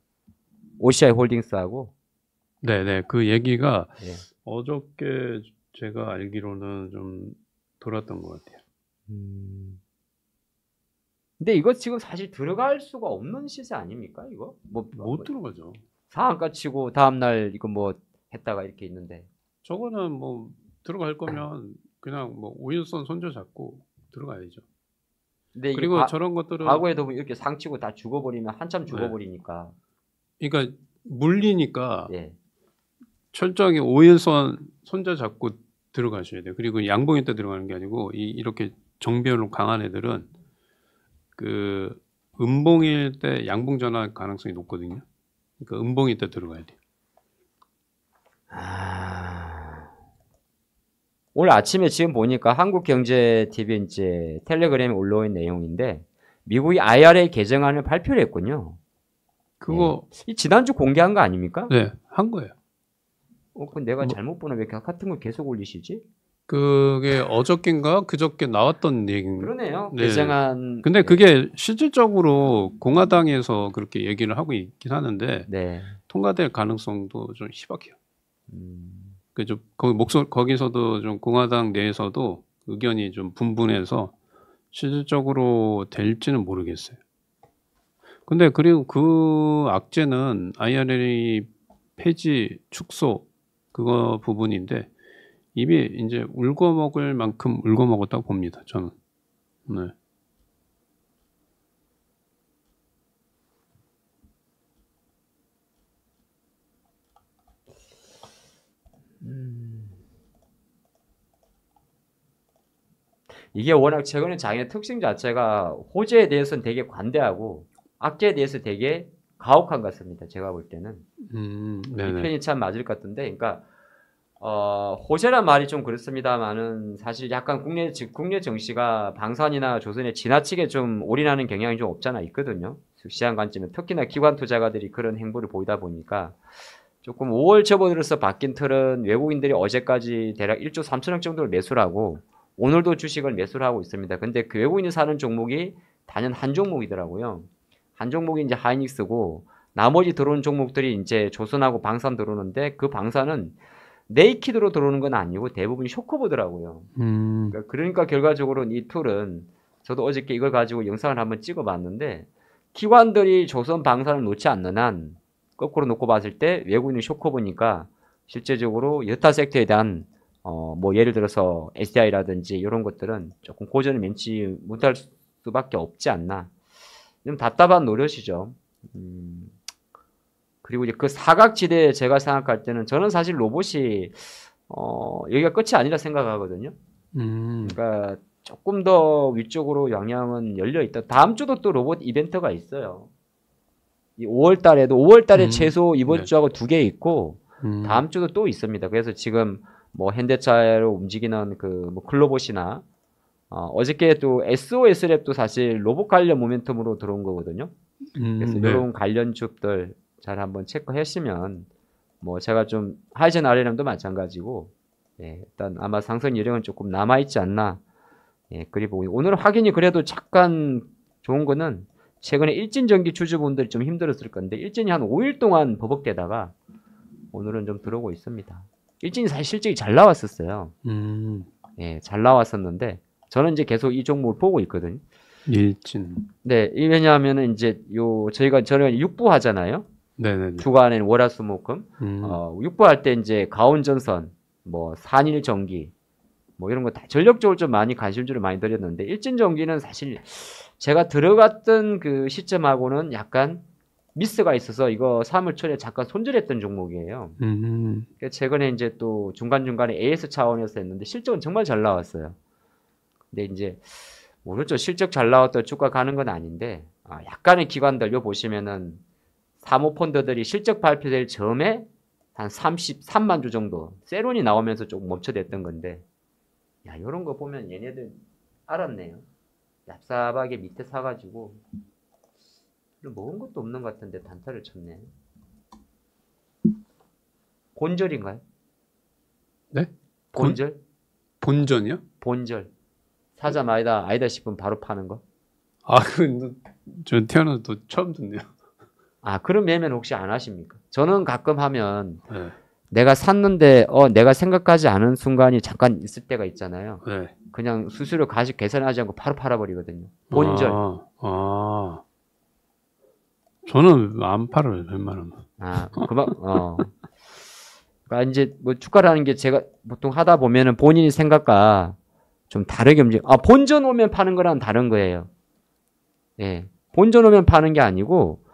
OCI 홀딩스하고 네네. 그 얘기가 예. 어저께 제가 알기로는 좀 돌았던 것 같아요. 근데 이거 지금 사실 들어갈 수가 없는 시세 아닙니까? 이거 못 들어가죠. 상한가 치고 다음날 이거 뭐 했다가 이렇게 있는데 저거는 뭐 들어갈 거면 그냥 뭐 오일선 손절 잡고 들어가야죠. 근데 그리고 저런 것들은 과거에도 이렇게 상치고 다 죽어버리면 한참 죽어버리니까. 그러니까 물리니까 예. 철저하게 오일선 손절 잡고 들어가셔야 돼요. 그리고 양봉일 때 들어가는 게 아니고 이렇게 정배열로 강한 애들은 그 음봉일 때 양봉 전환 가능성이 높거든요. 그러니까 음봉일 때 들어가야 돼요. 오늘 아침에 지금 보니까 한국경제TV 이제 텔레그램에 올라온 내용인데 미국이 IRA 개정안을 발표를 했군요. 그거 이 지난주 공개한 거 아닙니까? 네, 한 거예요. 그건 내가 잘못 보나 왜 같은 걸 계속 올리시지? 그게 어저께인가 그저께 나왔던 얘기인. 그러네요. 네. 개정안. 근데 그게 실질적으로 공화당에서 그렇게 얘기를 하고 있긴 하는데 네. 통과될 가능성도 좀 희박해요. 그죠? 거기서도 좀 공화당 내에서도 의견이 좀 분분해서 실질적으로 될지는 모르겠어요. 근데 그리고 그 악재는 IRA 폐지 축소 그거 부분인데 이미 이제 울고 먹을 만큼 울고 먹었다고 봅니다. 저는. 네. 이게 워낙 최근에 장의 특징 자체가 호재에 대해서는 되게 관대하고 악재에 대해서 되게 가혹한 것 같습니다. 제가 볼 때는. 이 네네. 표현이 참 맞을 것 같은데, 그러니까 호재란 말이 좀 그렇습니다만은 사실 약간 국내 정시가 방산이나 조선에 지나치게 좀 올인하는 경향이 좀 없잖아 있거든요. 시장 관점에 특히나 기관 투자가들이 그런 행보를 보이다 보니까 조금 5월 접어들어서 바뀐 틀은 외국인들이 어제까지 대략 1조 3천억 정도를 매수를 하고 오늘도 주식을 매수를 하고 있습니다. 근데 그 외국인이 사는 종목이 단연 한 종목이더라고요. 한 종목이 이제 하이닉스고 나머지 들어온 종목들이 이제 조선하고 방산 들어오는데 그 방산은 네이키드로 들어오는 건 아니고 대부분 쇼커보더라고요. 그러니까 결과적으로 이 툴은 저도 어저께 이걸 가지고 영상을 한번 찍어봤는데 기관들이 조선 방산을 놓지 않는 한 거꾸로 놓고 봤을 때 외국인은 쇼커보니까 실제적으로 여타 섹터에 대한 뭐 예를 들어서 SDI라든지 이런 것들은 조금 고전을 면치 못할 수밖에 없지 않나. 좀 답답한 노릇이죠. 그리고 이제 그 사각지대에 제가 생각할 때는 저는 사실 로봇이 여기가 끝이 아니라 생각하거든요. 그러니까 조금 더 위쪽으로 영향은 열려 있다. 다음 주도 또 로봇 이벤트가 있어요. 이 5월 달에 최소 이번 네. 주하고 2개 있고 다음 주도 또 있습니다. 그래서 지금 뭐 현대차로 움직이는 그 뭐 클로봇이나 어저께 또 SOS랩도 사실 로봇 관련 모멘텀으로 들어온 거거든요. 그래서 네. 이런 관련 주들 잘 한번 체크하시면 뭐 제가 좀 하이젠 RLM도 마찬가지고 일단 아마 상승 여력은 조금 남아 있지 않나. 그리고 오늘 확인이 그래도 잠깐 좋은 거는 최근에 일진전기 주주분들이 좀 힘들었을 건데 일진이 한 5일 동안 버벅대다가 오늘은 좀 들어오고 있습니다. 일진이 사실 실적이 잘 나왔었어요. 잘 나왔었는데 저는 이제 계속 이 종목을 보고 있거든요. 일진. 네, 왜냐하면은 이제 저희가 육부 하잖아요. 네네네. 주간에는 월화수목금. 육부 할 때 이제 가온전선, 뭐 산일전기, 뭐 이런 거 다 전력적으로 좀 많이 관심주를 많이 드렸는데 일진전기는 사실 제가 들어갔던 그 시점하고는 약간 미스가 있어서 이거 3월 초에 잠깐 손절했던 종목이에요. 최근에 이제 또 중간중간에 AS 차원에서 했는데 실적은 정말 잘 나왔어요. 근데 이제 모르죠. 실적 잘 나왔다 주가 가는 건 아닌데 약간의 기관들 요 보시면은 사모펀드들이 실적 발표될 즈음에 한 33만 주 정도 세론이 나오면서 조금 멈춰댔던 건데 야 요런 거 보면 얘네들 알았네요. 얍삽하게 밑에 사가지고 먹은 것도 없는 것 같은데 단타를 쳤네. 본절인가요? 네? 본절? 본전이요? 본절. 사자마이다 아니다 싶으면 바로 파는 거. 저 태어나서 또 처음 듣네요. 그런 매매는 혹시 안 하십니까? 저는 가끔 하면 네. 내가 샀는데 내가 생각하지 않은 순간이 잠깐 있을 때가 있잖아요. 네. 그냥 수수료 가식 계산하지 않고 바로 팔아버리거든요. 본절. 저는 안 팔아요, 웬만하면. 그러니까 이제 뭐 주가라는 게 제가 보통 하다 보면은 본인이 생각과 좀 다르게 본전 오면 파는 거랑 다른 거예요. 본전 오면 파는 게 아니고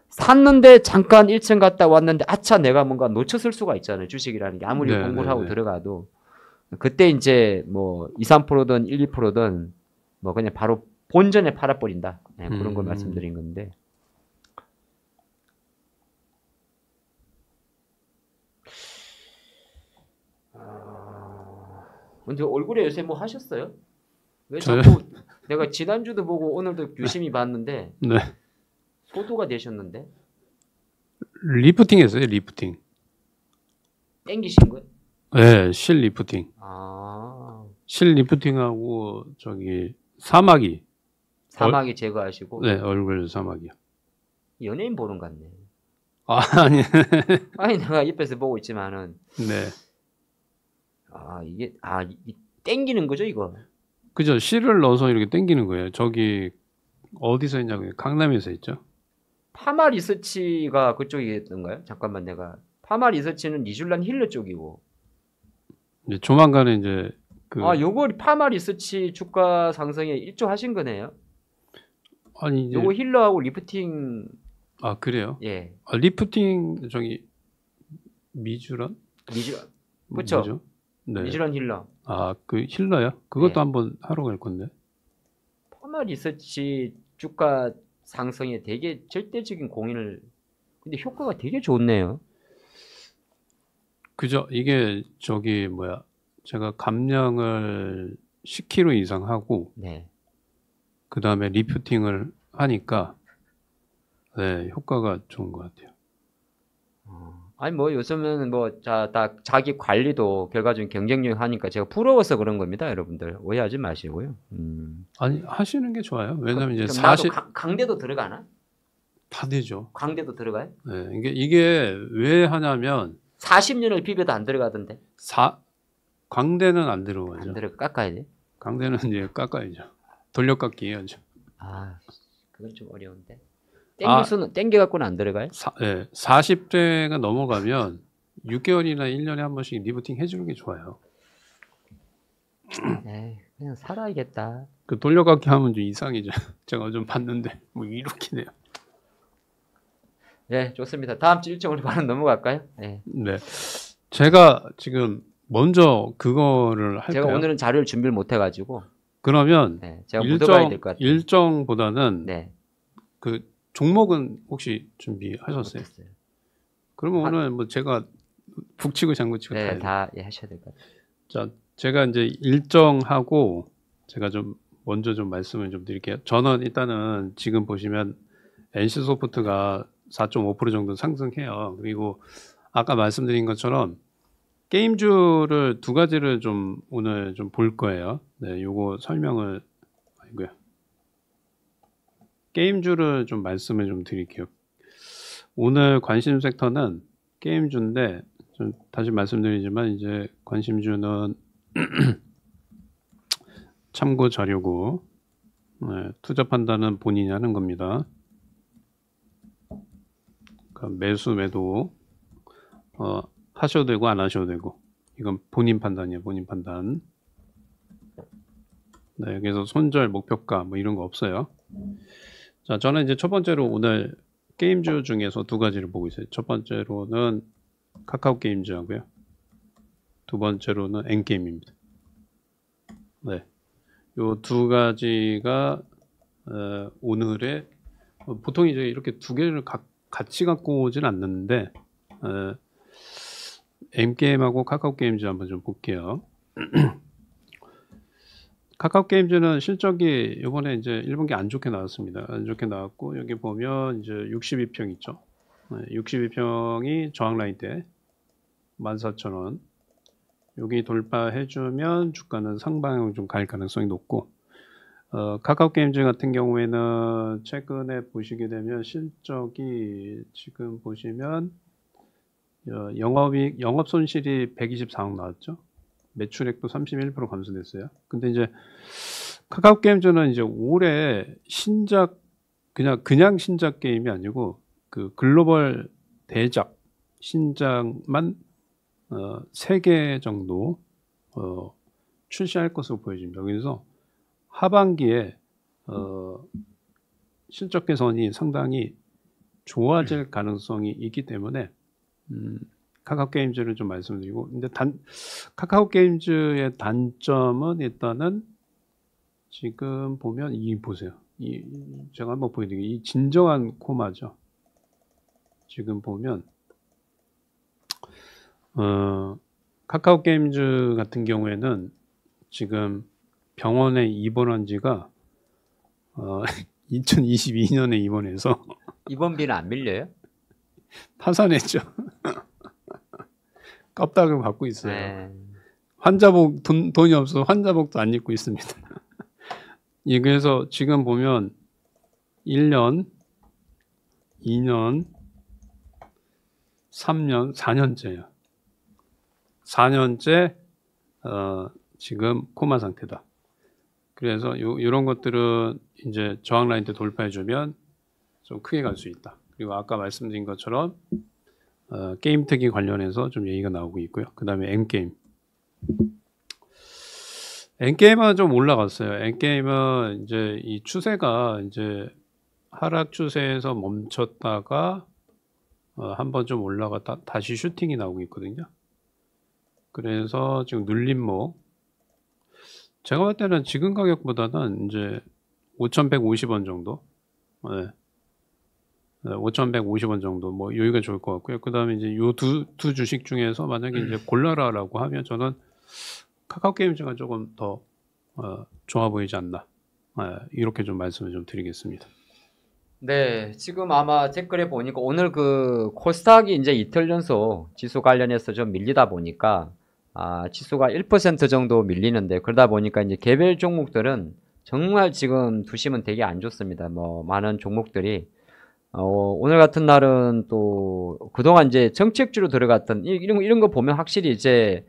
샀는데 잠깐 1층 갔다 왔는데 아차 내가 뭔가 놓쳤을 수가 있잖아요. 주식이라는 게 아무리 공부를 하고 들어가도 그때 이제 뭐 2, 3%든 1, 2%든 뭐 그냥 바로 본전에 팔아버린다. 그런 걸 말씀드린 건데. 근데 얼굴에 요새 뭐 하셨어요? 왜 자꾸 내가 지난주도 보고 오늘도 유심히 봤는데 네. 소도가 되셨는데? 리프팅 했어요, 리프팅. 땡기신 거예요? 네, 실 리프팅. 실 리프팅하고 사마귀 제거하시고? 네, 얼굴 사마귀요. 연예인 보는 것 같네. 아니. 아니 내가 옆에서 보고 있지만은 네. 이게 땡기는 거죠 이거? 그죠. 실을 넣어서 이렇게 땡기는 거예요. 저기 어디서 했냐고요? 강남에서 했죠. 파마 리서치가 그쪽이었던가요? 잠깐만 내가 파마 리서치는 니줄란 힐러 쪽이고. 이제 조만간에 이제 요거 파마 리서치 주가 상승에 일조하신 거네요. 아니 이제 요거 힐러하고 리프팅. 그래요? 예. 리프팅 미주란? 그렇죠. 네. 니줄란 힐러. 그 힐러요? 그것도 한번 하러 갈 건데. 파마 리서치 주가 상승에 되게 절대적인 공인을 근데 효과가 되게 좋네요. 그죠? 이게 저기 뭐야? 제가 감량을 10kg 이상 하고 네. 그 다음에 리프팅을 하니까 네, 효과가 좋은 것 같아요. 아니 뭐 요즘은 뭐 다 자기 관리도 결과적인 경쟁력이 하니까 제가 부러워서 그런 겁니다, 여러분들 오해하지 마시고요. 아니 하시는 게 좋아요. 왜냐면 이제 그럼 나도 40 강대도 들어가나? 다 되죠. 광대도 들어가요? 네, 이게 왜 하냐면 40년을 비벼도 안 들어가던데. 광대는 안 들어가죠. 안 들어가 깎아야 돼. 광대는 이제 깎아야죠. 돌려깎기 해야죠. 아, 그건 좀 어려운데. 아. 땡겨 갖고는 안 들어가요? 40대가 넘어가면 6개월이나 1년에 한 번씩 리프팅 해주는 게 좋아요. 에이, 그냥 살아야겠다. 그 돌려깎기 하면 좀 이상이죠. 제가 좀 봤는데 뭐 이렇게 돼요. 네, 좋습니다. 다음 주 일정으로 바로 넘어갈까요? 네. 네, 제가 지금 먼저 그거를 할까요? 제가 오늘은 자료를 준비를 못 해가지고. 그러면 네, 제가 묻어가야 될 것 같아요. 일정보다는 네. 그 종목은 혹시 준비하셨어요? 못했어요. 그러면 오늘 뭐 제가 북치고 장구치고 다 네, 해요. 다 하셔야 될 것 같아요. 자, 제가 이제 일정하고 제가 좀 먼저 좀 말씀을 좀 드릴게요. 저는 일단은 지금 보시면 NC소프트가 4.5% 정도 상승해요. 그리고 아까 말씀드린 것처럼 게임주를 두 가지를 좀 오늘 좀 볼 거예요. 네, 요거 설명을 아이고야. 게임주를 좀 말씀을 좀 드릴게요. 오늘 관심 섹터는 게임주인데 좀 다시 말씀드리지만 이제 관심주는 참고 자료고 네, 투자 판단은 본인이 하는 겁니다. 그러니까 매수 매도 하셔도 되고 안 하셔도 되고 이건 본인 판단이에요. 본인 판단. 네, 여기서 손절 목표가 뭐 이런 거 없어요. 자, 저는 이제 첫 번째로 오늘 게임주 중에서 두 가지를 보고 있어요. 첫 번째로는 카카오 게임즈하고요. 두 번째로는 엔게임입니다. 네, 요 두 가지가 오늘의 보통 이제 이렇게 두 개를 같이 갖고 오진 않는데 엔게임하고 카카오 게임즈 한번 좀 볼게요. 카카오 게임즈는 실적이 이번에 이제 1분기 안 좋게 나왔습니다. 안 좋게 나왔고 여기 보면 이제 62평 있죠. 62평이 저항 라인 때 14,000원. 여기 돌파해주면 주가는 상방향 좀 갈 가능성이 높고 카카오 게임즈 같은 경우에는 최근에 보시게 되면 실적이 지금 보시면 영업 손실이 124억 나왔죠. 매출액도 31% 감소됐어요. 근데 이제 카카오 게임즈는 이제 올해 신작 그냥 신작 게임이 아니고 그 글로벌 대작 신작만 3개 정도 출시할 것으로 보여집니다. 그래서 하반기에 실적 개선이 상당히 좋아질 가능성이 있기 때문에 카카오 게임즈를 좀 말씀드리고, 근데 카카오 게임즈의 단점은 일단은 지금 보면 보세요. 제가 한번 보여드릴게요. 이 진정한 코마죠. 지금 보면 카카오 게임즈 같은 경우에는 지금 병원에 입원한 지가 2022년에 입원해서 입원비는 안 밀려요? 파산했죠. 껍닥을 받고 있어요. 네. 환자복 돈이 없어서 환자복도 안 입고 있습니다. 그래서 지금 보면 1년, 2년, 3년, 4년째예요. 4년째 지금 코마 상태다. 그래서 이런 것들은 이제 저항 라인 때 돌파해주면 좀 크게 갈 수 있다. 그리고 아까 말씀드린 것처럼 게임 특기 관련해서 좀 얘기가 나오고 있고요. 그 다음에 엔게임은 좀 올라갔어요. 엔게임은 이제 이 추세가 이제 하락 추세에서 멈췄다가 한번 좀 올라갔다 다시 슈팅이 나오고 있거든요. 그래서 지금 눌림목 제가 볼 때는 지금 가격보다는 이제 5,150원 정도 5,150원 정도 뭐 여기가 좋을 것 같고요. 그다음에 이제 요 두 주식 중에서 만약에 이제 골라라라고 하면 저는 카카오 게임즈가 조금 더 좋아 보이지 않나. 이렇게 좀 말씀을 좀 드리겠습니다. 네, 지금 아마 댓글에 보니까 오늘 그 코스닥이 이제 이틀 연속 지수 관련해서 좀 밀리다 보니까 지수가 1% 정도 밀리는데 그러다 보니까 이제 개별 종목들은 정말 지금 두시면 되게 안 좋습니다. 뭐 많은 종목들이 오늘 같은 날은 또 그동안 이제 정책주로 들어갔던 이런 거 보면 확실히 이제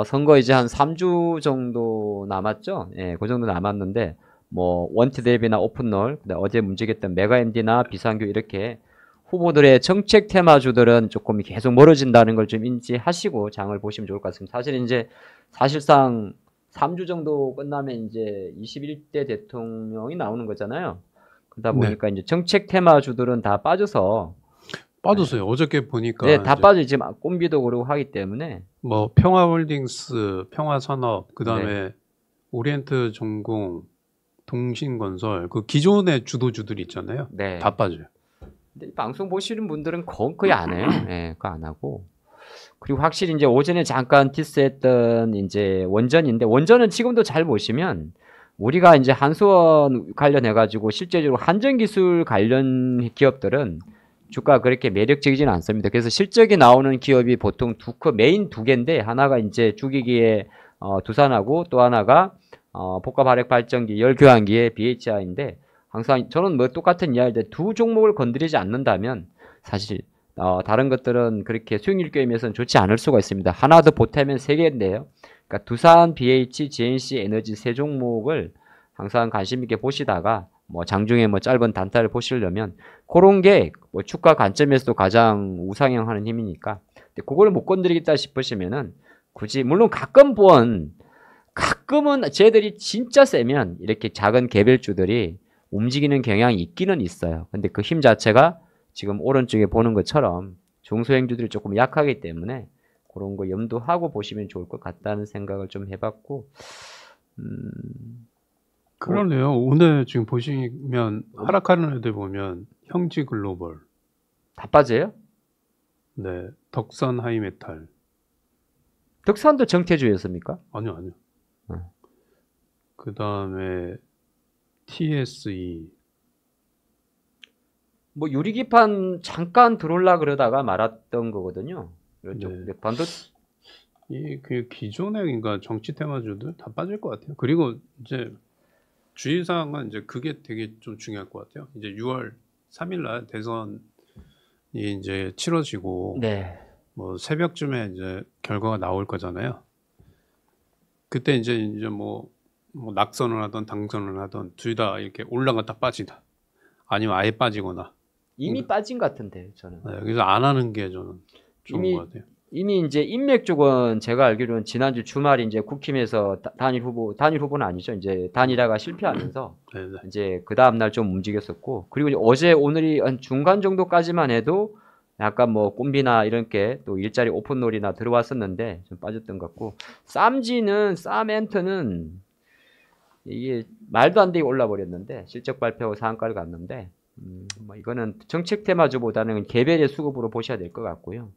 선거 이제 한 3주 정도 남았죠. 예, 그 정도 남았는데 뭐 원티드앱이나 오픈롤, 어제 움직였던 메가MD나 비상규 이렇게 후보들의 정책 테마주들은 조금 계속 멀어진다는 걸 좀 인지하시고 장을 보시면 좋을 것 같습니다. 사실 이제 사실상 3주 정도 끝나면 이제 21대 대통령이 나오는 거잖아요. 그러다 네. 보니까 이제 정책 테마주들은 다 빠져서 빠졌어요. 어저께 보니까 네, 다 이제 빠져 지금 꼼비도 그러고 하기 때문에 뭐 평화홀딩스, 평화산업, 그다음에 오리엔트 전공, 동신건설 그 기존의 주도주들 있잖아요. 네. 다 빠져요. 근데 방송 보시는 분들은 거의 안 해요. 예, 그거 안 하고. 그리고 확실히 이제 오전에 잠깐 디스했던 이제 원전인데 원전은 지금도 잘 보시면 우리가 이제 한수원 관련해 가지고 실제적으로 한전기술 관련 기업들은 주가 그렇게 매력적이지는 않습니다. 그래서 실적이 나오는 기업이 보통 메인 두 개인데 하나가 이제 주기기의 두산하고 또 하나가 복합화력발전기 열교환기의 BHI인데 항상 저는 뭐 똑같은 이야기인데 두 종목을 건드리지 않는다면 사실 다른 것들은 그렇게 수익률 게임에서는 좋지 않을 수가 있습니다. 하나 더 보태면 세 개인데요. 그러니까 두산, BH, GNC 에너지 세 종목을 항상 관심 있게 보시다가 뭐 장중에 뭐 짧은 단타를 보시려면 그런 게 뭐 주가 관점에서도 가장 우상향하는 힘이니까 근데 그걸 못 건드리겠다 싶으시면은 굳이 물론 가끔은 쟤들이 진짜 세면 이렇게 작은 개별주들이 움직이는 경향이 있기는 있어요. 근데 그 힘 자체가 지금 오른쪽에 보는 것처럼 중소형주들이 조금 약하기 때문에 그런 거 염두하고 보시면 좋을 것 같다는 생각을 좀 해봤고 그러네요. 오늘 지금 보시면 하락하는 애들 보면 형지글로벌, 다 빠져요? 네, 덕산 하이메탈. 덕산도 정태주였습니까? 아니요. 네. 그다음에 TSE. 뭐 유리기판 잠깐 들어올라 그러다가 말았던 거거든요. 그렇죠. 네. 그 기존의 그러니까 정치 테마주들 다 빠질 것 같아요. 그리고 이제 주의사항은 이제 그게 되게 좀 중요할 것 같아요. 이제 6월 3일 날 대선이 이제 치러지고 네. 뭐 새벽쯤에 이제 결과가 나올 거잖아요. 그때 이제 뭐 낙선을 하던 당선을 하던 둘 다 이렇게 올라갔다 빠지다. 아니면 아예 빠지거나. 이미 빠진 것 같은데 저는. 네, 그래서 안 하는 게 저는 좋은 것 같아요. 이미 이제 인맥 쪽은 제가 알기로는 지난주 주말에 이제 국힘에서 단일 후보는 아니죠. 이제 단일화가 실패하면서 네네. 이제 그 다음 날 좀 움직였었고 그리고 이제 어제 오늘이 한 중간 정도까지만 해도 약간 뭐 꼼비나 이런 게 또 일자리 오픈롤이나 들어왔었는데 좀 빠졌던 것 같고 쌈엔트는 이게 말도 안 되게 올라버렸는데 실적 발표하고 상한가를 갔는데 뭐 이거는 정책 테마주보다는 개별의 수급으로 보셔야 될 것 같고요.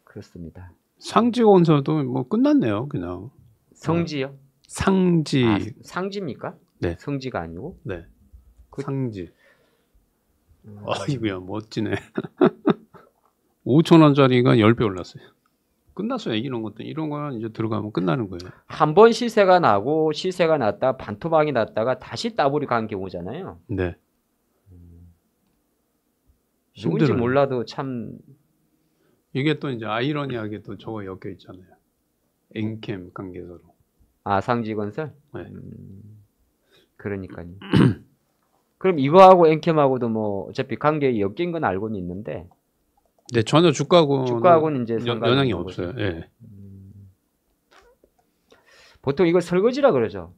그렇습니다. 상지건설도 뭐 끝났네요, 그냥. 성지요? 상지. 상지입니까? 네. 성지가 아니고? 네. 상지. 아이고야, 멋지네. 5,000원짜리가 10배 올랐어요. 끝났어요. 이런 것도. 이런 거는 이제 들어가면 끝나는 거예요. 한 번 시세가 났다 반토막이 났다가 다시 따블이 간 경우잖아요. 네. 누군지 몰라도 참 이게 또 이제 아이러니하게 또 저거 엮여 있잖아요. 엔캠 관계서로. 상지건설? 네. 그러니까요. 그럼 이거하고 엔캠하고도 뭐 어차피 관계 엮인 건 알고는 있는데 네, 전혀 주가하고는 이제 영향이 없어요. 예. 보통 이걸 설거지라 그러죠.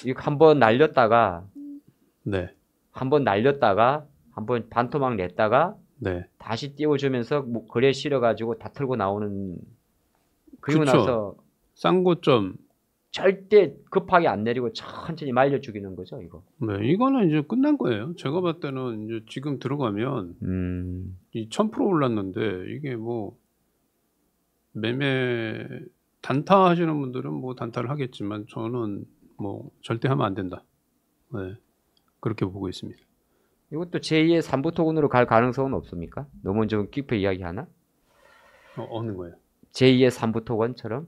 이거 한번 날렸다가 네. 한번 반토막 냈다가 네. 다시 띄워주면서 뭐 거래 실어가지고 다 털고 나오는 그리고 그쵸. 나서 싼 고점 절대 급하게 안 내리고 천천히 말려 죽이는 거죠, 이거. 네, 이거는 이제 끝난 거예요. 제가 봤을 때는 이제 지금 들어가면 이 1000% 올랐는데 이게 뭐 매매 단타 하시는 분들은 뭐 단타를 하겠지만 저는 뭐 절대 하면 안 된다. 네, 그렇게 보고 있습니다. 이것도 제2의 3부 토큰으로 갈 가능성은 없습니까? 너무 좀 깊게 이야기하나? 어느 거예요? 제2의 3부 토큰처럼?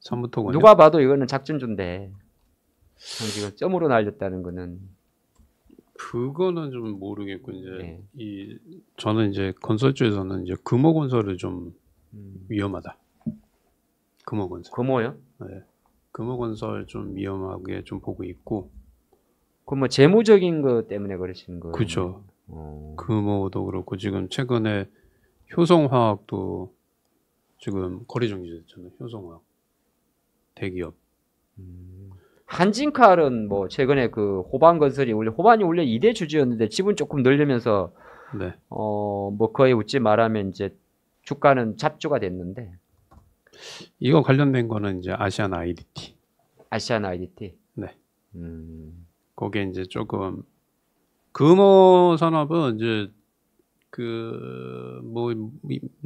3부 토건요? 누가 봐도 이거는 작전주인데 지금 점으로 날렸다는 거는 그거는 좀 모르겠고 이제 네. 저는 이제 건설주에서는 이제 금호건설을 좀 위험하다. 금호건설. 금호요? 네. 금호건설 좀 위험하게 좀 보고 있고. 그 뭐 재무적인 것 때문에 그러시는 거예요? 그렇죠. 금호도 그렇고 지금 최근에 효성화학도 지금 거래 정지됐잖아요. 효성화학 대기업. 한진칼은 뭐 최근에 그 호반건설이 호반이 원래 2대 주주였는데 지분 조금 늘리면서 네. 뭐 거의 웃지 말하면 이제 주가는 잡주가 됐는데. 이거 관련된 거는 이제 아시안 IDT. 아시안 IDT. 네. 거기에 이제 조금 금호 산업은 이제 그 뭐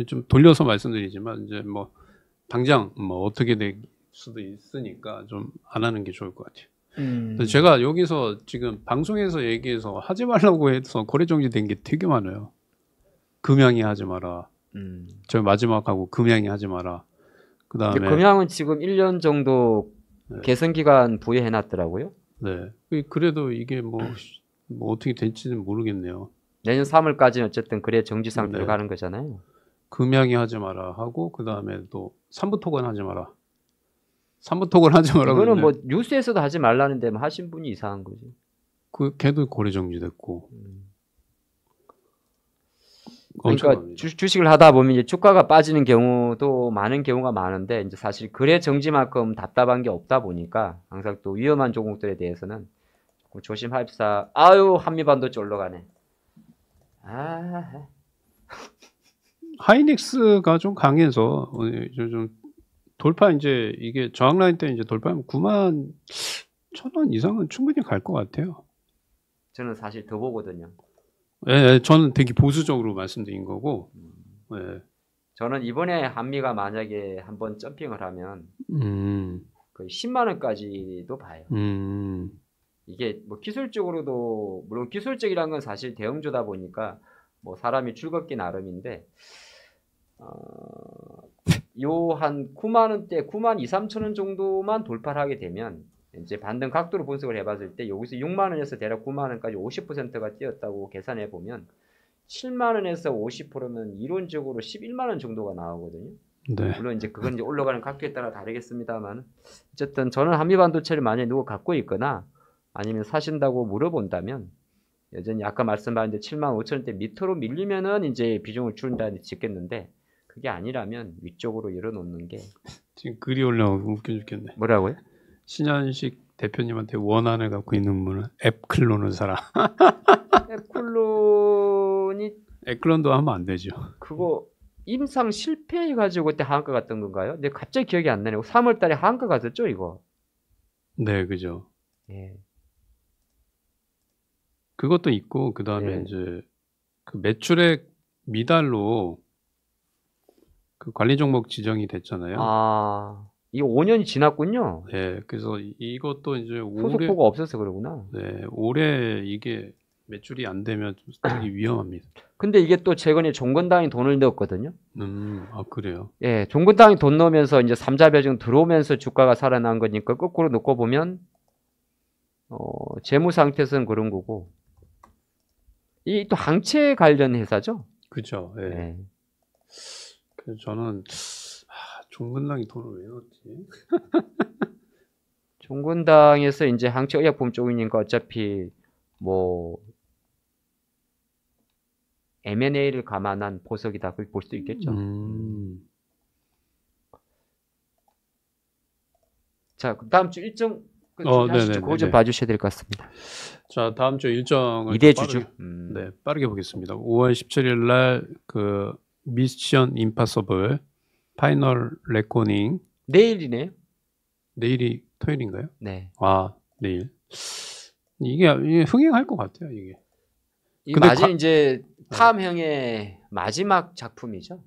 좀 돌려서 말씀드리지만 이제 뭐 당장 뭐 어떻게 될 수도 있으니까 좀 안 하는 게 좋을 것 같아요. 제가 여기서 지금 방송에서 얘기해서 하지 말라고 해서 거래 정지된 게 되게 많아요. 금양이 하지 마라. 저 마지막하고 금양이 하지 마라. 그다음에 금양은 지금 1년 정도 네. 개선 기간 부여해 놨더라고요. 네. 그래도 이게 뭐 어떻게 될지는 모르겠네요. 내년 3월까지는 어쨌든 거래 정지 상태로 네. 가는 거잖아요. 금양이 하지 마라 하고 그다음에 또 3부 토건 하지 마라. 3부 토건 하지 마라. 이거는 뭐 뉴스에서도 하지 말라는데 뭐 하신 분이 이상한 거지. 걔도 거래 정지됐고. 그러니까 주식을 하다 보면 이제 주가가 빠지는 경우도 많은 경우가 많은데 이제 사실 거래 정지만큼 답답한 게 없다 보니까 항상 또 위험한 종목들에 대해서는 조금 조심합시다. 아유 한미반도체 올라가네. 하이닉스가 좀 강해서 좀 돌파 이제 이게 저항 라인 때 이제 돌파하면 91,000원 이상은 충분히 갈 것 같아요. 저는 사실 더 보거든요. 예, 저는 되게 보수적으로 말씀드린 거고. 예. 저는 이번에 한미가 만약에 한번 점핑을 하면 거의 10만 원까지도 봐요. 이게 뭐 기술적으로도 물론 기술적이란 건 사실 대형주다 보니까 뭐 사람이 즐겁기 나름인데 요 한 9만 원대, 9만 2, 3천 원 정도만 돌파를 하게 되면 이제 반등 각도로 분석을 해봤을 때 여기서 6만 원에서 대략 9만 원까지 50%가 뛰었다고 계산해 보면 7만 원에서 50%면 이론적으로 11만 원 정도가 나오거든요. 네. 물론 이제 그건 이제 올라가는 각도에 따라 다르겠습니다만 어쨌든 저는 한미반도체를 만약에 누가 갖고 있거나 아니면 사신다고 물어본다면 여전히 아까 말씀하신 7만 5천 원대 밑으로 밀리면은 이제 비중을 줄인다는 짓겠는데 그게 아니라면 위쪽으로 열어놓는 게 지금 글이 올라오고 웃겨 죽겠네. 뭐라고요? 신현식 대표님한테 원한을 갖고 있는 분은 앱클론을 사라. 앱클론도 하면 안 되죠. 그거 임상 실패해가지고 그때 하한가 갔던 건가요? 근데 갑자기 기억이 안 나네요. 3월달에 하한가 갔었죠 이거? 네, 그죠. 예. 그것도 있고 그 다음에 이제 그 매출액 미달로 그 관리 종목 지정이 됐잖아요. 이거 5년이 지났군요. 네, 그래서 이것도 이제 소속보가 없어서 그러구나. 네, 올해 이게 매출이 안 되면 좀 되게 위험합니다. 근데 이게 또 최근에 종건당이 돈을 넣었거든요. 그래요? 예, 종건당이 돈 넣으면서 이제 삼자 배정 들어오면서 주가가 살아난 거니까 거꾸로 놓고 보면 재무 상태에서는 그런 거고. 이 또 항체 관련 회사죠? 그렇죠. 예. 네. 그래서 저는 종건당이 돈을 왜 넣었지? 종건당에서 이제 항체 의약품 쪽이니까 어차피 뭐 M&A를 감안한 보석이다 그렇게 볼 수도 있겠죠. 자, 다음 주 일정 그거 좀 봐주셔야 될 것 같습니다. 자, 다음 주 일정을 2대 주주. 네, 빠르게 보겠습니다. 5월 17일 날 그 미션 임파서블 파이널 레코닝 내일이네요. 내일이 토요일인가요? 네. 아, 내일. 이게 흥행할 것 같아요, 이게. 이 근데 마지막 이제 탐형의 마지막 작품이죠.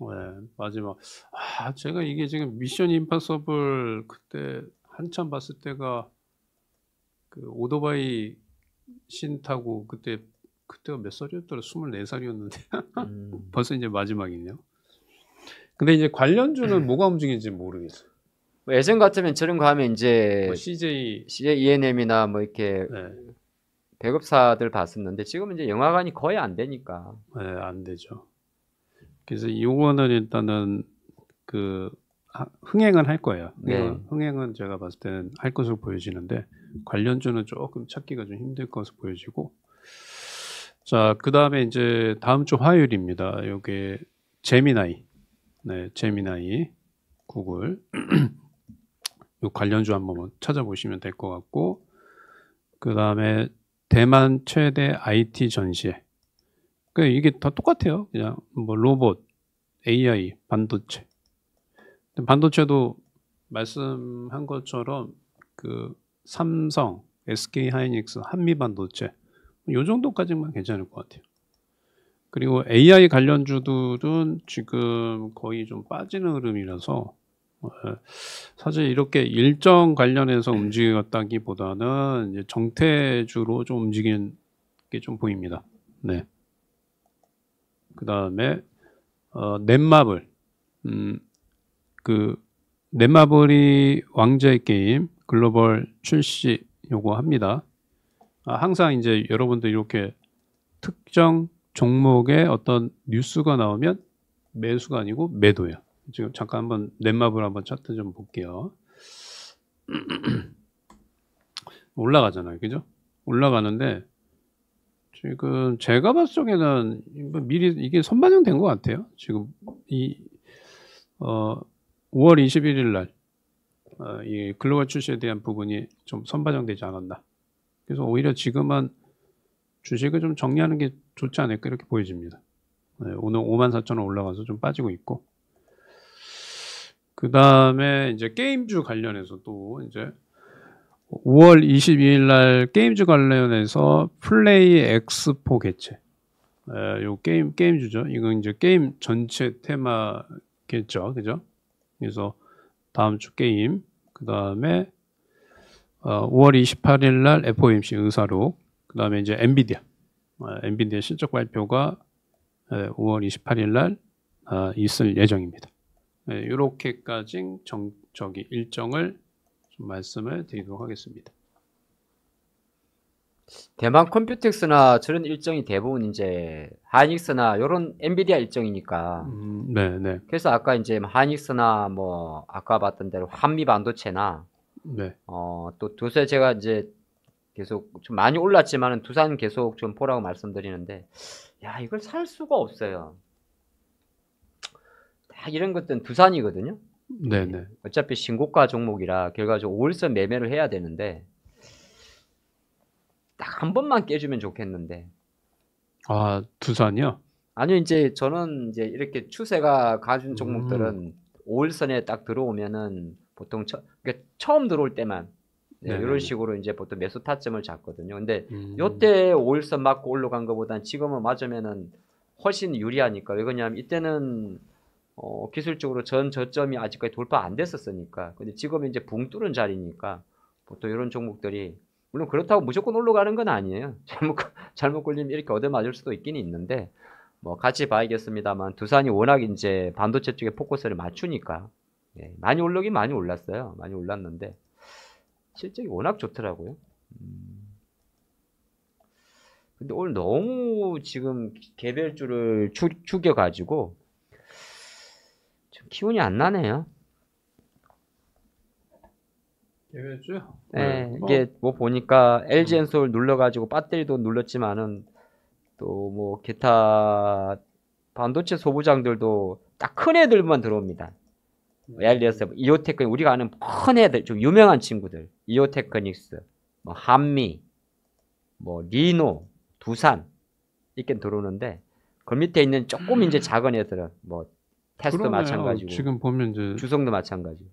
네, 마지막. 제가 이게 지금 미션 임파서블 그때 한참 봤을 때가 그 오토바이 신 타고 그때가 몇 살이었더라? 24살이었는데 벌써 이제 마지막이네요. 근데 이제 관련주는 뭐가 움직이는지 모르겠어요. 뭐 예전 같으면 저런 거 하면 이제 뭐 CJ, ENM이나 뭐 이렇게 네, 배급사들 봤었는데 지금은 이제 영화관이 거의 안 되니까. 네, 안 되죠. 그래서 이거는 일단은 흥행은 할 거예요. 네. 흥행은 제가 봤을 때는 할 것으로 보여지는데 관련주는 조금 찾기가 좀 힘들 것으로 보여지고. 자, 그 다음에 이제 다음 주 화요일입니다. 요게 제미나이, 네, 제미나이 구글 요 관련주 한번 찾아보시면 될 것 같고, 그 다음에 대만 최대 IT 전시회. 이게 다 똑같아요. 그냥 뭐 로봇, AI, 반도체. 반도체도 말씀한 것처럼 그 삼성, SK 하이닉스, 한미 반도체 요 정도까지만 괜찮을 것 같아요. 그리고 AI 관련주들은 지금 거의 좀 빠지는 흐름이라서 사실 이렇게 일정 관련해서 움직였다기보다는 이제 정태주로 좀 움직이는 게 좀 보입니다. 네. 그 다음에 넷마블, 넷마블이 왕좌의 게임 글로벌 출시 요거 합니다. 항상 이제 여러분들 이렇게 특정 종목의 어떤 뉴스가 나오면 매수가 아니고 매도예요. 지금 잠깐 한번 넷마블 한번 차트 좀 볼게요. 올라가잖아요, 그죠? 올라가는데 지금 제가 봤을 적에는 미리 이게 선반영된 것 같아요. 지금 5월 21일 날 이 글로벌 출시에 대한 부분이 좀 선반영되지 않았나. 그래서 오히려 지금은 주식을 좀 정리하는 게 좋지 않을까 이렇게 보여집니다. 네, 오늘 54,000원 올라가서 좀 빠지고 있고, 그 다음에 이제 게임주 관련해서 또 이제 5월 22일 날 게임주 관련해서 플레이 엑스포 개최. 요 게임주죠. 이건 이제 게임 전체 테마겠죠, 그죠? 그래서 다음 주 게임, 그 다음에 5월 28일 날 FOMC 의사록, 그 다음에 이제 엔비디아 실적 발표가 5월 28일 날 있을 예정입니다. 이렇게까지 일정을 좀 말씀을 드리도록 하겠습니다. 대만 컴퓨텍스나 저런 일정이 대부분 이제 하이닉스나 이런 엔비디아 일정이니까. 네. 그래서 아까 이제 하이닉스나 뭐 아까 봤던 대로 한미 반도체나 네. 또 두세 제가 이제 계속 좀 많이 올랐지만은 두산 계속 좀 보라고 말씀드리는데, 야, 이걸 살 수가 없어요. 다 이런 것들은 두산이거든요. 네네. 어차피 신고가 종목이라 결과적으로 5일선 매매를 해야 되는데 딱 한 번만 깨주면 좋겠는데. 두산이요? 아니요, 이제 저는 이제 이렇게 추세가 가준 종목들은 5일선에 딱 들어오면은 보통 그러니까 처음 들어올 때만 이런 식으로 이제 보통 매수 타점을 잡거든요. 근데 요때 5일선 맞고 올라간 것보다는 지금은 맞으면은 훨씬 유리하니까. 왜 그러냐면 이때는 기술적으로 전 저점이 아직까지 돌파 안 됐었으니까. 근데 지금은 이제 붕 뚫은 자리니까 보통 이런 종목들이, 물론 그렇다고 무조건 올라가는 건 아니에요. 잘못 걸리면 이렇게 얻어맞을 수도 있긴 있는데, 뭐 같이 봐야겠습니다만 두산이 워낙 이제 반도체 쪽에 포커스를 맞추니까 많이 올라긴 많이 올랐어요. 많이 올랐는데 실적이 워낙 좋더라고요. 근데 오늘 너무 지금 개별주를 죽여가지고 좀 기운이 안 나네요. 개별주요? 네, 이게 뭐 보니까 LG엔솔 눌러가지고 배터리도 눌렀지만은 또 뭐 기타 반도체 소부장들도 딱 큰 애들만 들어옵니다. 예를 들어서 이오테크, 우리가 아는 큰 애들, 좀 유명한 친구들, 이오테크닉스, 뭐 한미, 뭐 리노, 두산 이렇게 들어오는데 그 밑에 있는 조금 이제 작은 애들은 뭐 테스도 마찬가지고, 지금 보면 이제 주성도 마찬가지고,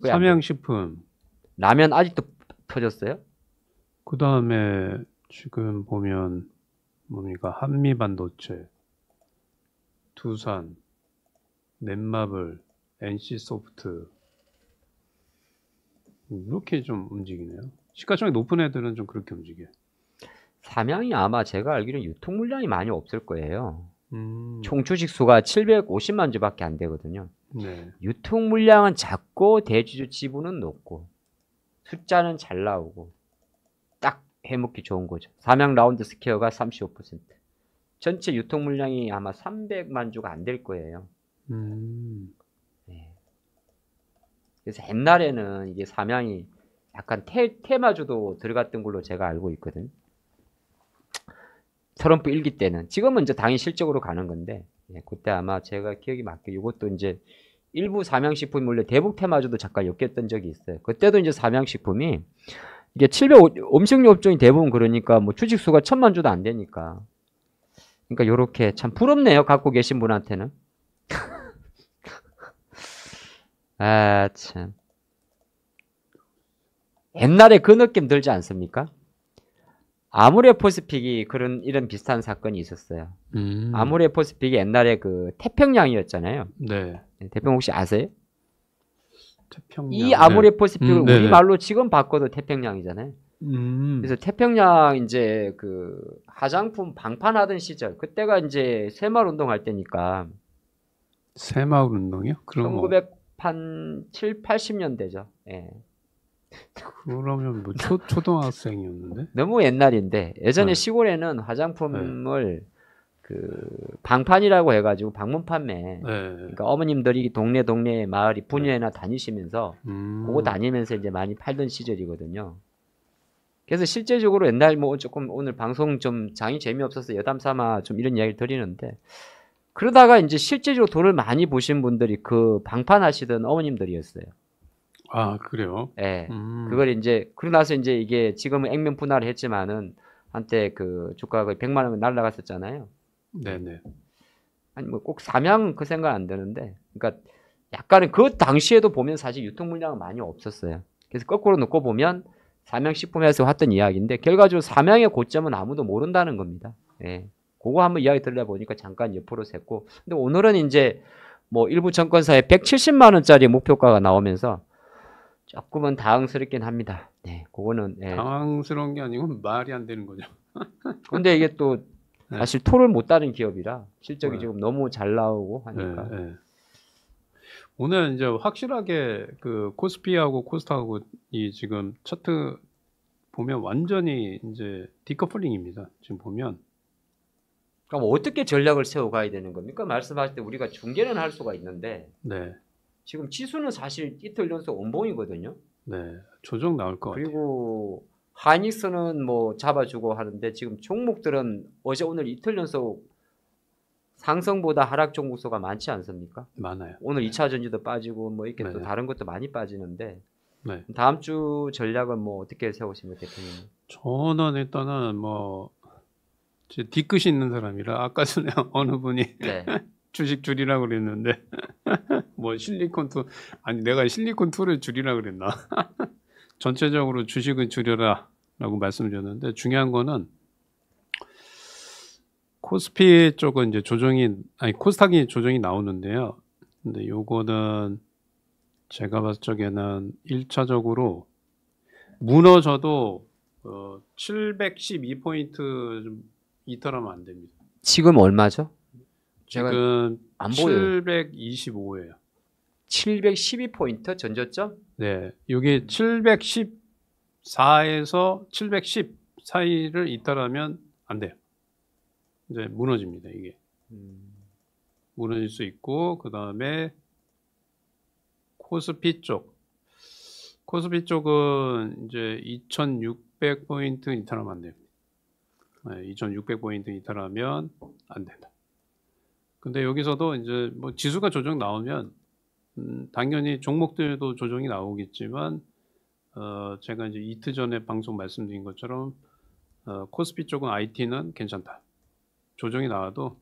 삼양식품, 라면 아직도 터졌어요? 그 다음에 지금 보면 뭡니까? 한미반도체, 두산, 넷마블, NC소프트 이렇게 좀 움직이네요. 시가총액 높은 애들은 좀 그렇게 움직여요. 삼양이 아마 제가 알기로는 유통 물량이 많이 없을 거예요. 음, 총 주식 수가 750만 주밖에 안 되거든요. 네. 유통 물량은 작고 대주주 지분은 높고 숫자는 잘 나오고 딱 해먹기 좋은 거죠. 삼양 라운드 스퀘어가 35%. 전체 유통 물량이 아마 300만 주가 안 될 거예요. 음, 네. 그래서 옛날에는 이게 삼양이 약간 테마주도 들어갔던 걸로 제가 알고 있거든. 트럼프 1기 때는. 지금은 이제 당연히 실적으로 가는 건데, 예, 그때 아마 제가 기억이 맞게 이것도 이제 일부 삼양식품이 원래 대북 테마주도 잠깐 엮였던 적이 있어요. 그때도 이제 삼양식품이 이게 700 음식료 업종이 대부분 그러니까 뭐 주식 수가 1000만 주도 안 되니까. 그러니까 요렇게 참 부럽네요. 갖고 계신 분한테는. 아, 참. 옛날에 그 느낌 들지 않습니까? 아모레포스픽이 이런 비슷한 사건이 있었어요. 아모레포스픽이 옛날에 그 태평양이었잖아요. 네. 태평양 혹시 아세요? 태평양. 이 아모레포스픽을 네네. 우리말로 지금 바꿔도 태평양이잖아요. 그래서 태평양 이제 그 화장품 방판하던 시절, 그때가 이제 새마을 운동할 때니까 새마을 운동이요? 그럼 뭐 1907, 80년대죠. 예. 그러면 뭐 초등학생이었는데? 너무 옛날인데 예전에 네. 시골에는 화장품을 그 방판이라고 해가지고 방문 판매. 네. 그러니까 어머님들이 동네 마을이 분야나 다니시면서 그거 다니면서 이제 많이 팔던 시절이거든요. 그래서 실제적으로 옛날 뭐 조금 오늘 방송 좀 장이 재미없어서 여담 삼아 좀 이런 이야기를 드리는데 그러다가 이제 실제적으로 돈을 많이 버신 분들이 그 방판하시던 어머님들이었어요. 아, 그래요? 예. 그걸 이제 그러고 나서 이제 이게 지금은 액면 분할을 했지만은 한때 그 주가가 거의 100만 원 날라갔었잖아요. 네네. 아니 뭐 꼭 삼양 그 생각 안 드는데 그러니까 약간은 그 당시에도 보면 사실 유통 물량은 많이 없었어요. 그래서 거꾸로 놓고 보면 삼양식품에서 했던 이야기인데 결과적으로 삼양의 고점은 아무도 모른다는 겁니다. 예. 그거 한번 이야기 들으려 보니까 잠깐 옆으로 샜고 근데 오늘은 이제 뭐 일부 증권사에 170만 원짜리 목표가가 나오면서 조금은 당황스럽긴 합니다. 네, 그거는 예. 당황스러운 게 아니고 말이 안 되는 거죠. 근데 이게 또 네. 사실 토를 못 따는 기업이라 실적이 네. 지금 너무 잘 나오고 네, 하니까. 네. 오늘 이제 확실하게 그 코스피하고 코스닥하고 이 지금 차트 보면 완전히 이제 디커플링입니다. 지금 보면 그럼 어떻게 전략을 세워 가야 되는 겁니까? 말씀하실 때 우리가 중계는 할 수가 있는데 네, 지금 지수는 사실 이틀 연속 원봉이거든요. 네 조정 나올 것 같아요. 그리고 하이닉스는 뭐 잡아주고 하는데 지금 종목들은 어제 오늘 이틀 연속 상승보다 하락 종목수가 많지 않습니까? 많아요. 오늘 2차 전지도 빠지고 뭐 이렇게 또 네. 다른 것도 많이 빠지는데 네, 다음 주 전략은 뭐 어떻게 세우십니까, 대표님? 저는 일단은 뭐 제 뒤끝이 있는 사람이라 아까 전에 어느 분이 네. 주식 줄이라고 그랬는데 뭐 실리콘2 아니 내가 실리콘2를 줄이라 그랬나? 전체적으로 주식은 줄여라 라고 말씀드렸는데 중요한 거는 코스피 쪽은 이제 코스닥이 조정이 나오는데요. 근데 요거는 제가 봤을 적에는 1차적으로 무너져도 712포인트 좀 이탈하면 안 됩니다. 지금 얼마죠? 제가 지금 안 보여요. 725예요. 712포인트 전저점? 네, 이게 714에서 710 사이를 이탈하면 안 돼요. 이제 무너집니다. 이게 무너질 수 있고 그 다음에 코스피 쪽은 이제 2,600포인트 이탈하면 안 됩니다. 네, 2,600포인트 이탈하면 안 된다. 근데 여기서도 이제 뭐 지수가 조정 나오면 당연히 종목들도 조정이 나오겠지만 제가 이제 이틀 전에 방송 말씀드린 것처럼 코스피 쪽은 IT는 괜찮다. 조정이 나와도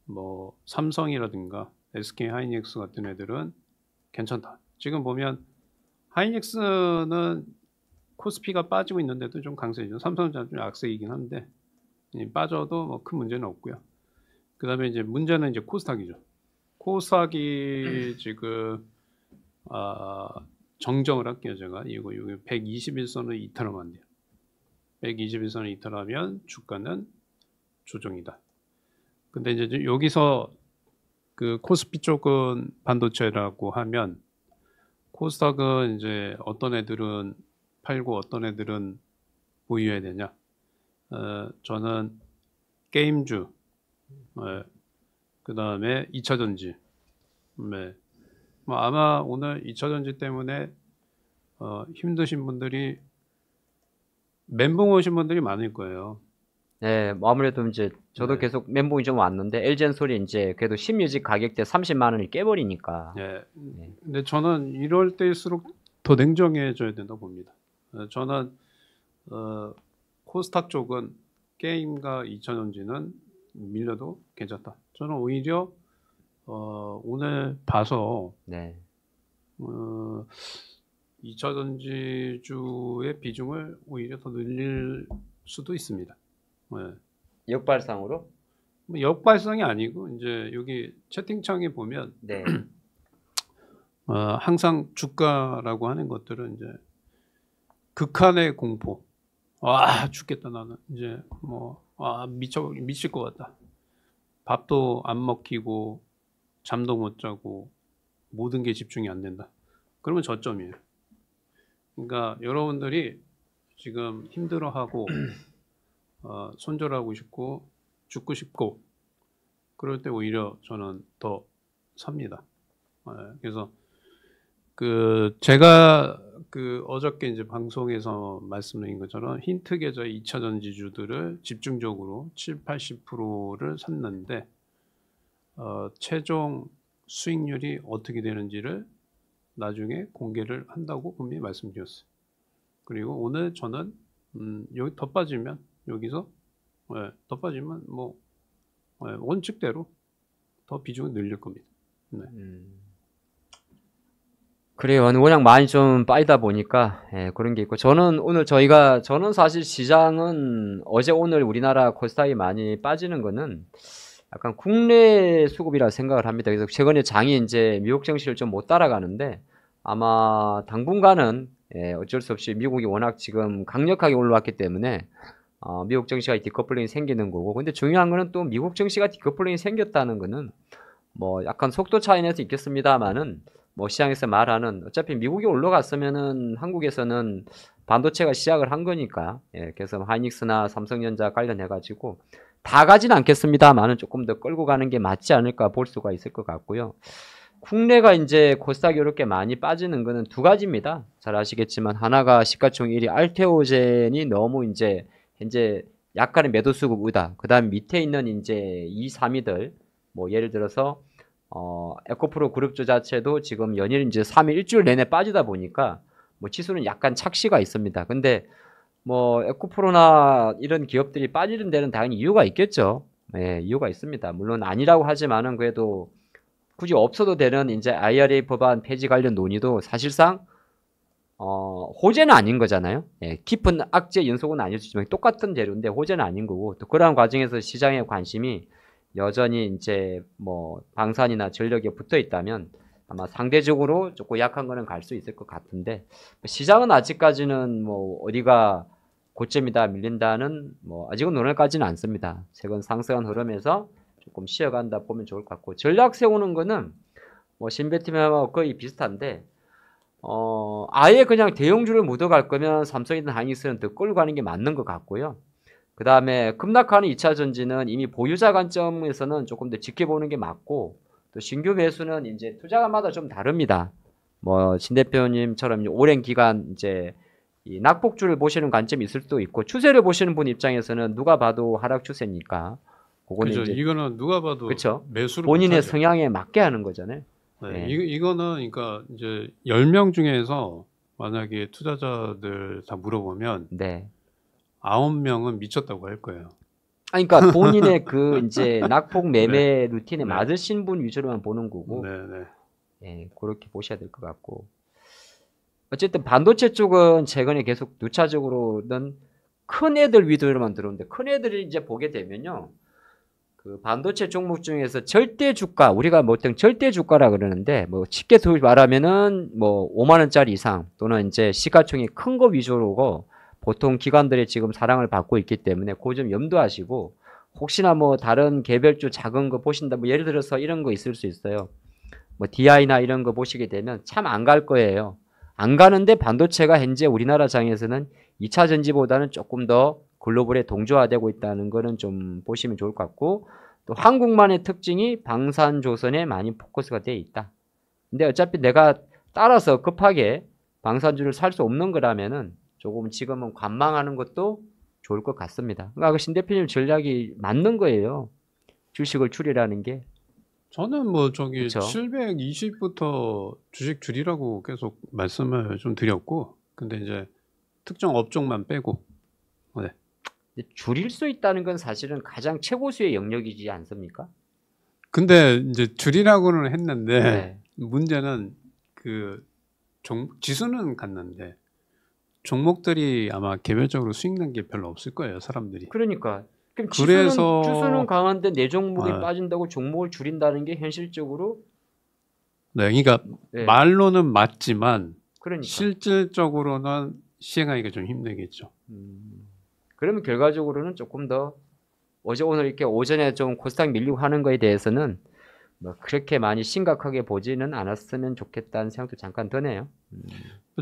뭐 삼성이라든가 SK 하이닉스 같은 애들은 괜찮다. 지금 보면 하이닉스는 코스피가 빠지고 있는데도 좀 강세죠. 삼성전자 좀 약세이긴 한데 빠져도 뭐 큰 문제는 없고요. 그다음에 이제 문제는 이제 코스닥이죠. 코스닥이 지금 정정을 할게요. 제가 이거 121선을 이탈하면 안 돼요. 121선을 이탈하면 주가는 조정이다. 근데 이제 여기서 그 코스피 쪽은 반도체라고 하면 코스닥은 이제 어떤 애들은 팔고 어떤 애들은 보유해야 되냐. 저는 게임주, 그 다음에 2차전지. 네. 뭐 아마 오늘 2차전지 때문에 힘드신 분들이 멘붕 오신 분들이 많을 거예요. 네, 뭐 아무래도 이제 저도 네. 계속 멘붕이 좀 왔는데 LG엔솔이 이제 그래도 신뮤직 가격대 30만 원을 깨버리니까. 예. 근데 저는 이럴 때일수록 더 냉정해져야 된다고 봅니다. 저는 코스닥 쪽은 게임과 2차전지는 밀려도 괜찮다. 저는 오히려 오늘 봐서 네. 2차전지주의 비중을 오히려 더 늘릴 수도 있습니다. 네. 역발상으로? 뭐 역발상이 아니고 이제 여기 채팅창에 보면 네. 항상 주가라고 하는 것들은 이제 극한의 공포. 아 죽겠다 나는 이제 뭐 미칠 것 같다. 밥도 안 먹히고 잠도 못 자고 모든 게 집중이 안 된다. 그러면 저점이에요. 그러니까 여러분들이 지금 힘들어하고 손절하고 싶고 죽고 싶고 그럴 때 오히려 저는 더 삽니다. 그래서 그 제가 그 어저께 이제 방송에서 말씀드린 것처럼 힌트 계좌 2차 전지주들을 집중적으로 70~80%를 샀는데 최종 수익률이 어떻게 되는지를 나중에 공개를 한다고 분명히 말씀드렸어요. 그리고 오늘 저는 여기 더 빠지면 여기서 더 빠지면 뭐 원칙대로 더 비중을 늘릴 겁니다. 네. 그래요. 워낙 많이 좀 빠지다 보니까 그런 게 있고 저는 사실 시장은 어제 오늘 우리나라 코스닥이 많이 빠지는 거는 약간 국내 수급이라 생각을 합니다. 그래서 최근에 장이 이제 미국 증시를 좀 못 따라가는데 아마 당분간은 어쩔 수 없이 미국이 워낙 지금 강력하게 올라왔기 때문에 미국 증시가 디커플링이 생기는 거고 근데 중요한 거는 또 미국 증시가 디커플링이 생겼다는 거는 뭐 약간 속도 차이는 있겠습니다만은 뭐 시장에서 말하는 어차피 미국이 올라갔으면은 한국에서는 반도체가 시작을 한 거니까 그래서 하이닉스나 삼성전자 관련해 가지고 다 가진 않겠습니다만은 조금 더 끌고 가는 게 맞지 않을까 볼 수가 있을 것 같고요. 국내가 이제 코스닥이 이렇게 많이 빠지는 거는 두 가지입니다. 잘 아시겠지만 하나가 시가총 1위 알테오젠이 너무 이제 현재 약간의 매도 수급 의다. 그다음 밑에 있는 이제 2, 3위들 뭐 예를 들어서 에코프로 그룹주 자체도 지금 연일 이제 3일 일주일 내내 빠지다 보니까 뭐 지수는 약간 착시가 있습니다. 근데 뭐 에코프로나 이런 기업들이 빠지는 데는 당연히 이유가 있겠죠. 네, 이유가 있습니다. 물론 아니라고 하지만은 그래도 굳이 없어도 되는 이제 IRA 법안 폐지 관련 논의도 사실상 호재는 아닌 거잖아요. 깊은 악재 연속은 아니지만 똑같은 재료인데 호재는 아닌 거고 또 그러한 과정에서 시장의 관심이 여전히 이제 뭐 방산이나 전력에 붙어 있다면 아마 상대적으로 조금 약한 거는 갈 수 있을 것 같은데 시장은 아직까지는 뭐 어디가 고점이다 밀린다는 뭐 아직은 논할까지는 않습니다. 최근 상승한 흐름에서 조금 쉬어간다 보면 좋을 것 같고 전략 세우는 거는 뭐 신베트남하고 거의 비슷한데 아예 그냥 대형주를 묻어갈 거면 삼성이든 하이닉스는 더 끌고 가는 게 맞는 것 같고요. 그 다음에 급락하는 2차 전지는 이미 보유자 관점에서는 조금 더 지켜보는 게 맞고 또 신규 매수는 이제 투자가마다 좀 다릅니다. 뭐 신 대표님처럼 오랜 기간 이제 이 낙폭주를 보시는 관점이 있을 수도 있고 추세를 보시는 분 입장에서는 누가 봐도 하락 추세니까 그거는 그죠. 이제 이거는 누가 봐도 그쵸? 매수를 본인의 못하죠. 성향에 맞게 하는 거잖아요. 네. 네. 이거는 그러니까 이제 10명 중에서 만약에 투자자들 다 물어보면 네. 9명은 미쳤다고 할 거예요. 아니, 그러니까 본인의 그 이제 낙폭 매매 네. 루틴에 네. 맞으신 분 위주로만 보는 거고, 네, 네. 예, 그렇게 보셔야 될 것 같고. 어쨌든 반도체 쪽은 최근에 계속 누차적으로는 큰 애들 위주로만 들어오는데 큰 애들이 이제 보게 되면요. 그 반도체 종목 중에서 절대 주가 우리가 보통 절대 주가라 그러는데 뭐 쉽게 말하면은 뭐 5만 원짜리 이상 또는 이제 시가총이 큰 거 위주로고 보통 기관들이 지금 사랑을 받고 있기 때문에 그 점 염두하시고 혹시나 뭐 다른 개별주 작은 거 보신다 뭐 예를 들어서 이런 거 있을 수 있어요. 뭐 DI나 이런 거 보시게 되면 참 안 갈 거예요. 안 가는데 반도체가 현재 우리나라 장에서는 2차 전지보다는 조금 더 글로벌에 동조화되고 있다는 거는 좀 보시면 좋을 것 같고 또 한국만의 특징이 방산조선에 많이 포커스가 되어 있다. 근데 어차피 내가 따라서 급하게 방산주를 살 수 없는 거라면은 조금 지금은 관망하는 것도 좋을 것 같습니다. 그러니까 신 대표님 전략이 맞는 거예요. 주식을 줄이라는 게. 저는 뭐 저기 그쵸? 720부터 주식 줄이라고 계속 말씀을 좀 드렸고, 근데 이제 특정 업종만 빼고, 네. 근데 줄일 수 있다는 건 사실은 가장 최고수의 영역이지 않습니까? 근데 이제 줄이라고는 했는데 네. 문제는 그 지수는 갔는데 종목들이 아마 개별적으로 수익 난 게 별로 없을 거예요, 사람들이. 그러니까 그럼 그래서 주수는 강한데 내 종목이 네. 빠진다고 종목을 줄인다는 게 현실적으로 네, 그러니까 네. 말로는 맞지만 그러니까 실질적으로는 시행하기가 좀 힘들겠죠. 그러면 결과적으로는 조금 더 어제 오늘 이렇게 오전에 좀 코스닥 밀리고 하는 거에 대해서는 뭐 그렇게 많이 심각하게 보지는 않았으면 좋겠다는 생각도 잠깐 드네요.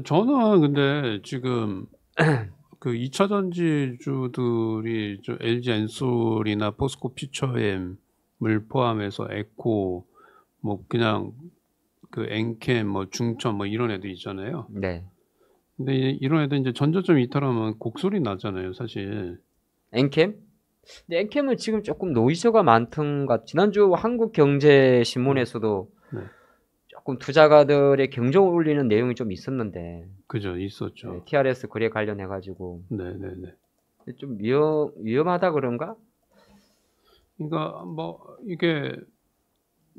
저는 근데 지금 그 2차 전지주들이 저 LG 엔솔이나 포스코 퓨처엠을 포함해서 에코 뭐 그냥 그 엔캠 뭐 중천 뭐 이런 애들 있잖아요. 네. 근데 이런 애들 이제 전저점 이탈하면 곡소리 나잖아요, 사실. 엔캠? 근데 엔캠은 지금 조금 노이즈가 많던 것 지난주 한국경제신문에서도 네. 조금 투자가들의 경종을 울리는 내용이 좀 있었는데 그죠, 있었죠. 네, TRS 거래 관련해 가지고 네네네. 좀 위험하다 그런가? 그러니까 뭐 이게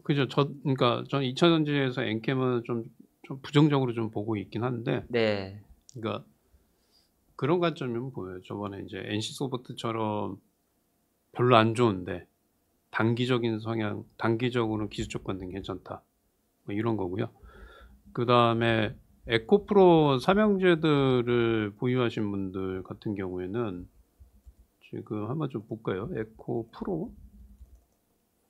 그죠. 그러니까 전 2차 전지에서 엔캠은 좀 부정적으로 좀 보고 있긴 한데, 네. 그러니까 그런 관점이면 보여요. 저번에 이제 NC소프트처럼 별로 안 좋은데 단기적인 성향, 단기적으로는 기술 조건은 괜찮다. 뭐 이런 거고요. 그 다음에 에코프로 삼형제들을 보유하신 분들 같은 경우에는 지금 한번 좀 볼까요? 에코프로.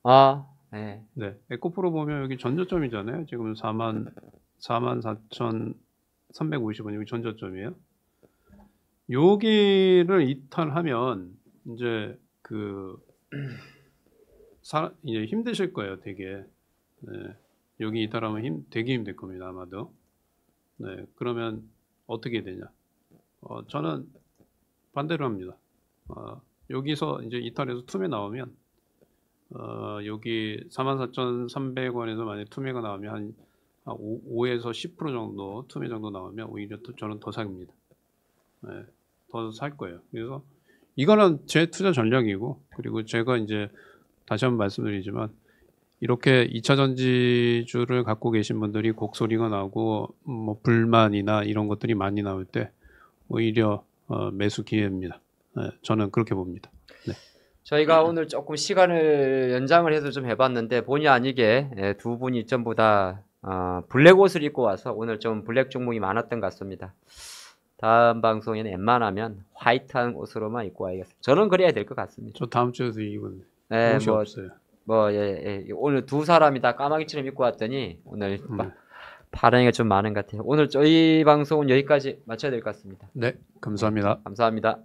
아, 네. 네, 에코프로 보면 여기 전저점이잖아요. 지금 44,350원 여기 전저점이에요. 여기를 이탈하면 이제 이제 힘드실 거예요, 되게. 네, 여기 이탈하면 되게 힘들 겁니다, 아마도. 네, 그러면 어떻게 되냐? 저는 반대로 합니다. 여기서 이제 이탈해서 투매 나오면 여기 44,300원에서 만약 투매가 나오면 한 5에서 10% 정도 투매 정도 나오면 오히려 저는 더 삽니다. 네, 더 살 거예요. 그래서 이거는 제 투자 전략이고, 그리고 제가 이제 다시 한번 말씀드리지만 이렇게 2차 전지주를 갖고 계신 분들이 곡소리가 나고 뭐 불만이나 이런 것들이 많이 나올 때 오히려 매수 기회입니다. 네, 저는 그렇게 봅니다. 네. 저희가 오늘 조금 시간을 연장을 해서 좀 해봤는데 본의 아니게 두 분이 전부 다 블랙 옷을 입고 와서 오늘 좀 블랙 종목이 많았던 것 같습니다. 다음 방송에는 웬만하면 화이트한 옷으로만 입고 와야겠습니다. 저는 그래야 될 것 같습니다. 저 다음 주에도 입은 네, 옷이 없어요. 오늘 두 사람이 다 까마귀처럼 입고 왔더니 오늘 파랑이가 좀 많은 것 같아요. 오늘 저희 방송은 여기까지 마쳐야 될 것 같습니다. 네, 감사합니다. 감사합니다.